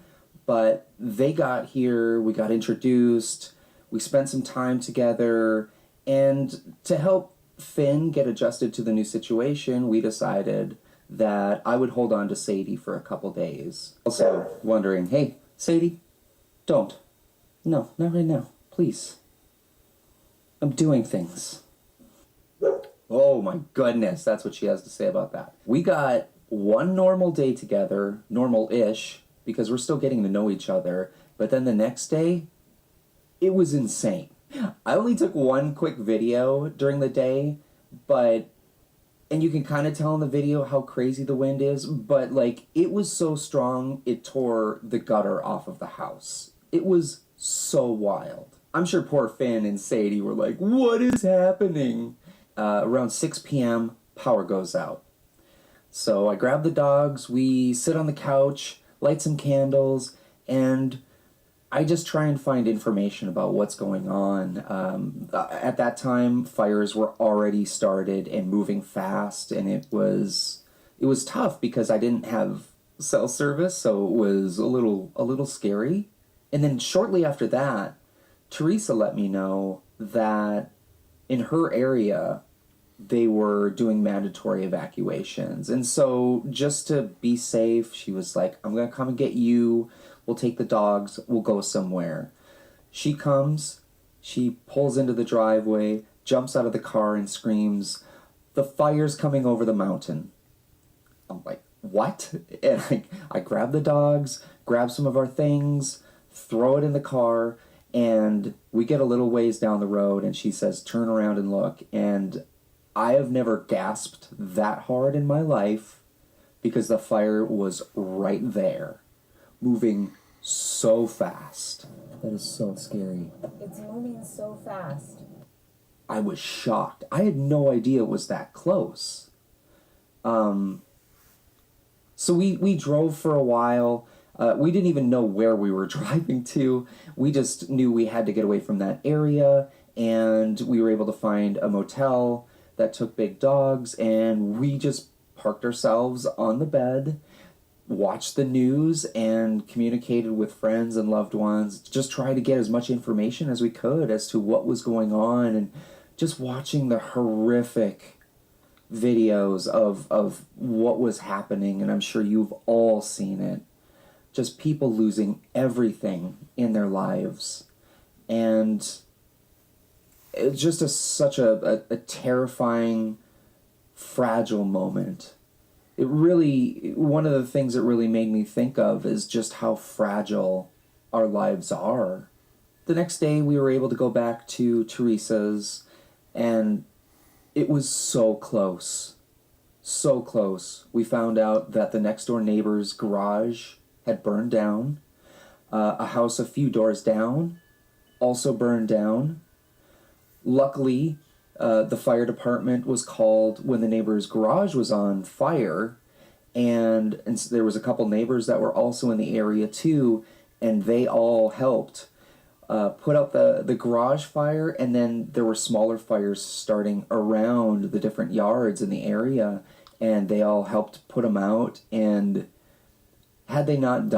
But they got here, we got introduced, we spent some time together, and to help Finn get adjusted to the new situation, we decided that I would hold on to Sadie for a couple days. Also wondering, hey, Sadie, don't. No, not right now, please. I'm doing things. Oh my goodness, that's what she has to say about that. We got one normal day together, normal-ish, because we're still getting to know each other, but then the next day, it was insane. I only took one quick video during the day, and you can kind of tell in the video how crazy the wind is, but like, it was so strong, it tore the gutter off of the house. It was so wild. I'm sure poor Finn and Sadie were like, what is happening? Around 6 p.m., power goes out. So I grab the dogs, we sit on the couch, light some candles, and I just try and find information about what's going on. At that time, fires were already started and moving fast, and it was tough because I didn't have cell service, so it was a little scary. And then shortly after that, Teresa let me know that in her area, they were doing mandatory evacuations. And so just to be safe, she was like, I'm going to come and get you. We'll take the dogs. We'll go somewhere. She comes. She pulls into the driveway, jumps out of the car and screams, the fire's coming over the mountain. I'm like, what? And I grab the dogs, grab some of our things, throw it in the car, and we get a little ways down the road, and she says, turn around and look. And I have never gasped that hard in my life because the fire was right there, moving so fast. That is so scary. It's moving so fast. I was shocked. I had no idea it was that close. So we drove for a while. We didn't even know where we were driving to. We just knew we had to get away from that area, and we were able to find a motel that took big dogs, and we just parked ourselves on the bed, watched the news, and communicated with friends and loved ones. Just tried to get as much information as we could as to what was going on, and just watching the horrific videos of what was happening, and I'm sure you've all seen it. Just people losing everything in their lives. And it's just such a terrifying, fragile moment. It really, one of the things it really made me think of is just how fragile our lives are. The next day we were able to go back to Teresa's, and it was so close. So close. We found out that the next door neighbor's garage had burned down. A house a few doors down also burned down. Luckily, the fire department was called when the neighbor's garage was on fire, and there was a couple neighbors that were also in the area too, and they all helped put out the garage fire, and then there were smaller fires starting around the different yards in the area, and they all helped put them out. And had they not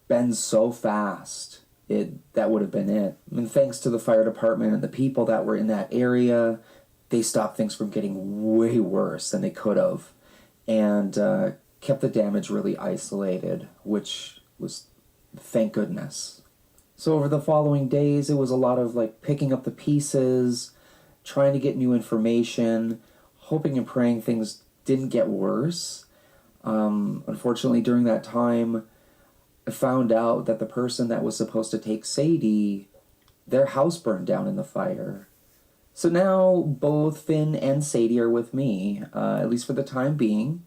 been so fast, that would have been it. I mean, thanks to the fire department and the people that were in that area, they stopped things from getting way worse than they could have, and kept the damage really isolated, which was, thank goodness. So over the following days, it was a lot of picking up the pieces, trying to get new information, hoping and praying things didn't get worse. Unfortunately, during that time, I found out that the person that was supposed to take Sadie, their house burned down in the fire. So now both Finn and Sadie are with me, at least for the time being.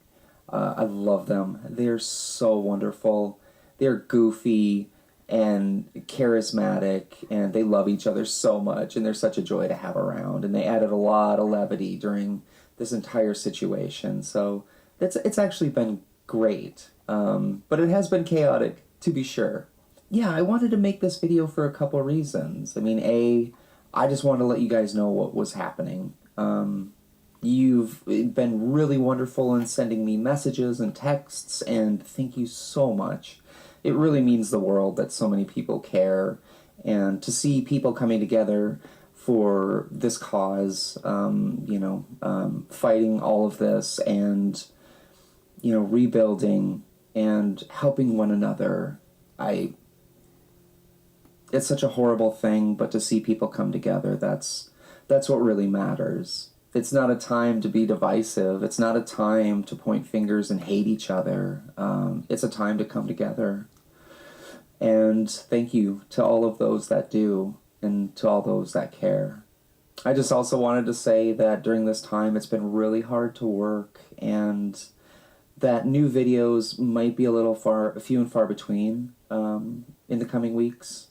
I love them. They're so wonderful. They're goofy and charismatic, and they love each other so much, and they're such a joy to have around. And they added a lot of levity during this entire situation. So it's actually been great. But it has been chaotic, to be sure. Yeah, I wanted to make this video for a couple reasons. I mean, I just wanted to let you guys know what was happening. You've been really wonderful in sending me messages and texts, and thank you so much. It really means the world that so many people care, and to see people coming together for this cause, fighting all of this, and rebuilding and helping one another. It's such a horrible thing, but to see people come together, that's what really matters. It's not a time to be divisive. It's not a time to point fingers and hate each other. It's a time to come together. And thank you to all of those that do, and to all those that care. I just also wanted to say that during this time, it's been really hard to work, and that new videos might be few and far between in the coming weeks.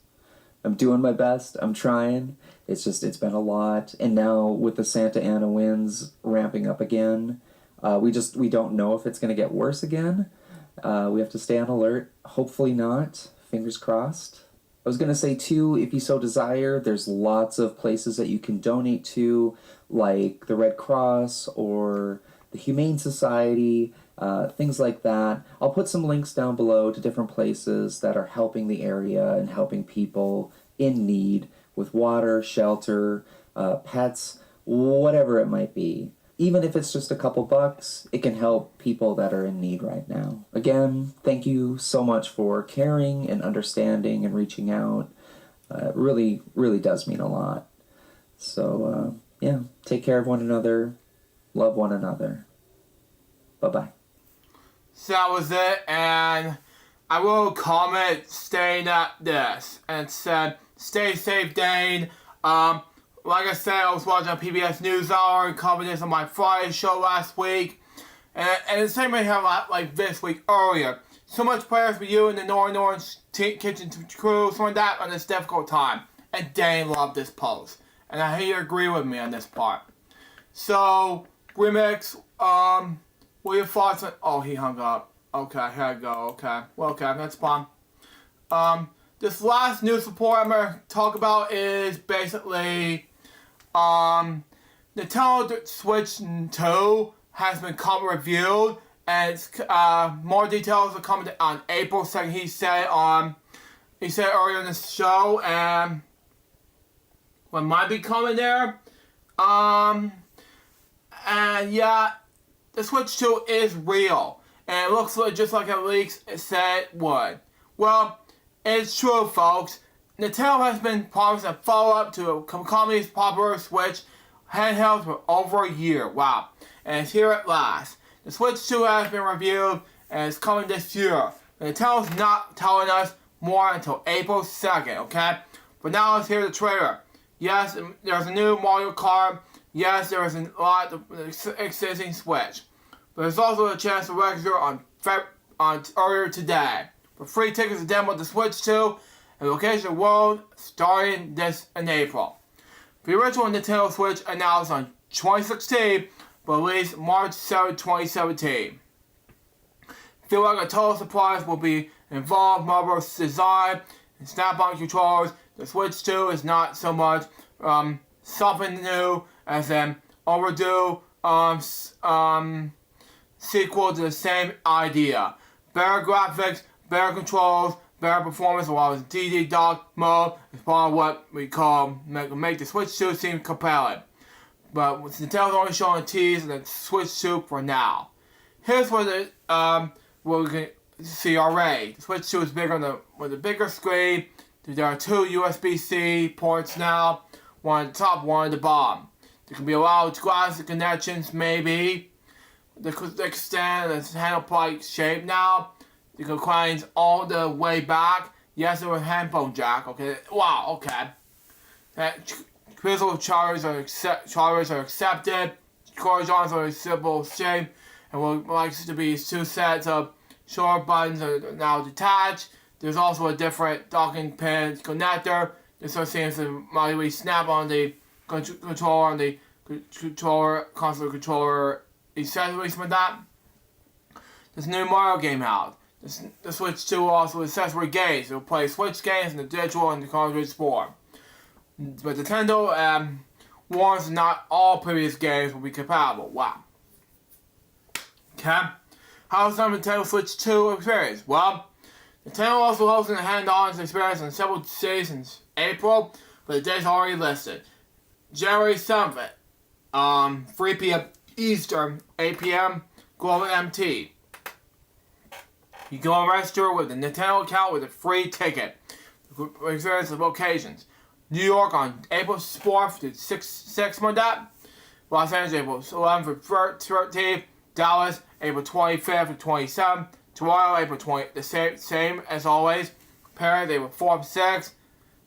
I'm doing my best. I'm trying. It's been a lot. And now with the Santa Ana winds ramping up again, we don't know if it's going to get worse again. We have to stay on alert. Hopefully not. Fingers crossed. I was going to say, too, if you so desire, there's lots of places that you can donate to, like the Red Cross or the Humane Society, things like that. I'll put some links down below to different places that are helping the area and helping people in need with water, shelter, pets, whatever it might be. Even if it's just a couple bucks, it can help people that are in need right now. Again, thank you so much for caring and understanding and reaching out. It really, really does mean a lot. So, take care of one another. Love one another. Bye-bye. So that was it, and I wrote a comment stating that this, and it said, "Stay safe, Dane." Like I said, I was watching a PBS NewsHour and covered this on my Friday show last week, and the same way how like this week earlier. So much prayers for you and the Northern Orange Kitchen crew, something like that on this difficult time. And Dane loved this post, and I hear you agree with me on this part. So, Remix, what are your thoughts on... Oh, he hung up. Okay, here I go. Okay. Well, okay, that's fine. This last news report I'm going to talk about is basically, Nintendo Switch 2 has become reviewed, and it's, more details are coming on April 2nd, he said earlier in the show, and what might be coming there, and yeah, the Switch 2 is real, and it looks like just like it leaks said it would. Well, it's true, folks. Nintendo has been promising a follow-up to Konami's popular Switch handheld for over a year. Wow. And it's here at last. The Switch 2 has been reviewed and is coming this year. Nintendo's not telling us more until April 2nd, okay? But now let's hear the trailer. Yes, there's a new Mario Kart. Yes, there is a lot of existing Switch. But there's also a chance to register on earlier today. For free tickets to demo the Switch 2 and location of the world starting this in April. The original Nintendo Switch announced on 2016, but released March 7, 2017. Feel like a total surprise will be involved mobile design and snap-on controllers. The Switch 2 is not so much something new as an overdue sequel to the same idea. Better graphics, better controls, better performance, while as DD dock mode is part of what we call make the Switch 2 seem compelling. But Nintendo's only showing a tease of the Switch 2 for now. Here's what what we can see already. The Switch 2 is bigger with a bigger screen. There are two USB-C ports now, one at the top, one at the bottom. There can be a lot of glass connections, maybe. They could extend the handle-like shape now. The clients all the way back. Yes, there was a handphone jack. Okay. Wow. Okay. Crystal chargers are accepted. Corridors are a simple shape, and what likes to be two sets of short buttons are now detached. There's also a different docking pin connector. This one seems to might snap on the controller on the console controller accessories for that. There's a new Mario game out. The Switch 2 also accessory games. It will play Switch games in the digital and the cartridge form. But Nintendo warns not all previous games will be compatible. Wow. Okay. How's the Nintendo Switch 2 experience? Well, Nintendo also hosting a hand-on experience in several cities in April, but the dates are already listed. January 7th, 3 p.m. Eastern, 8 p.m. Global MT. You can register with the Nintendo account with a free ticket. Experience of locations. New York on April 4th to 6th month. Los Angeles, April 11th to 13th. Dallas, April 25th to 27th. Toronto, April 20th, the same as always. Paris, April 4th to 6th.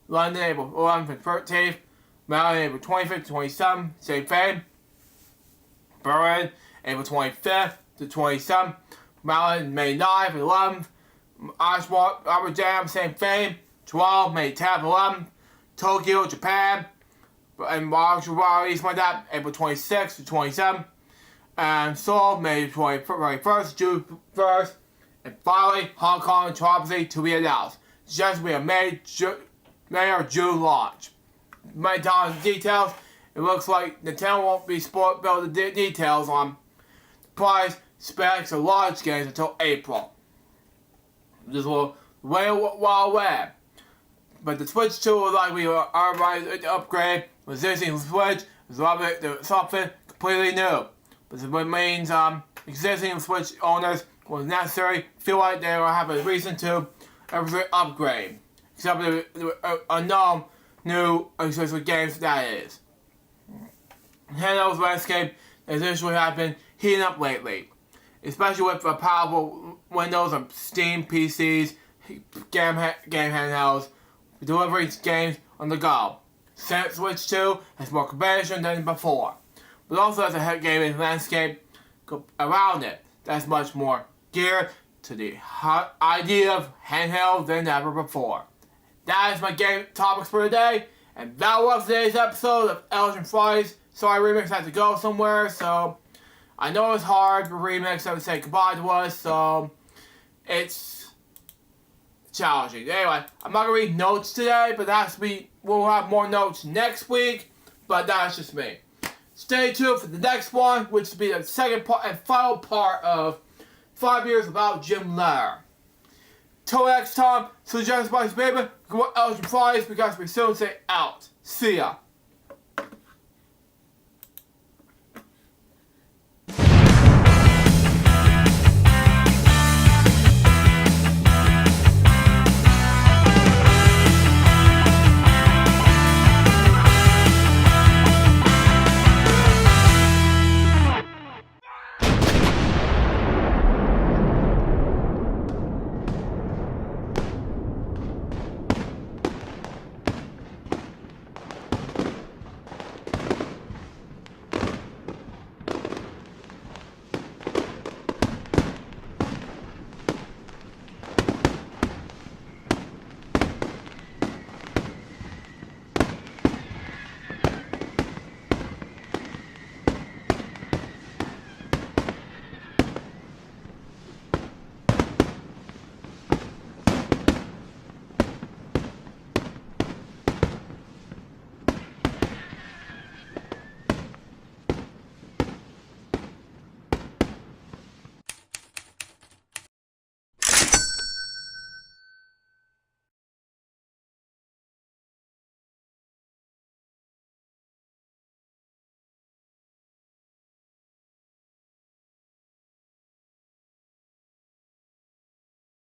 London, April 11th to 13th. Maryland, April 25th to 27th. Same thing. Berlin, April 25th to 27th. Maryland, May 9th and 11th. Oswald, Rotterdam, same thing. 12, May 10th, 11th. Tokyo, Japan, and Montreal, like that, April 26th to 27th. And Seoul, May 21st, June 1st. And finally, Hong Kong and Tropic to be announced. It's just be a May or June launch. My time details, it looks like Nintendo won't be building the details on the price, specs, or launch games until April. This will way while away. But the Switch 2 will likely be upgrade with existing Switch is something completely new. But it means existing Switch owners will necessarily feel like they will have a reason to upgrade. Except the unknown new exclusive games that is. Nintendo's landscape has usually have been heating up lately. especially with the powerful Windows and Steam PCs, game handhelds, delivering games on the go. Sense Switch 2 has more competition than before, but also has a gaming landscape around it that's much more geared to the idea of handheld than ever before. That is my game topics for today, and that was today's episode of Elgin Fridays. Sorry, Remix had to go somewhere, so I know it's hard for Remix to say goodbye to us, so it's challenging. Anyway, I'm not going to read notes today, but we'll have more notes next week, but that's just me. Stay tuned for the next one, which will be the second part and final part of 5 Years Without Jim Lehrer. Till next time, suggest by baby, go Elgin Fridays because we soon say out. See ya.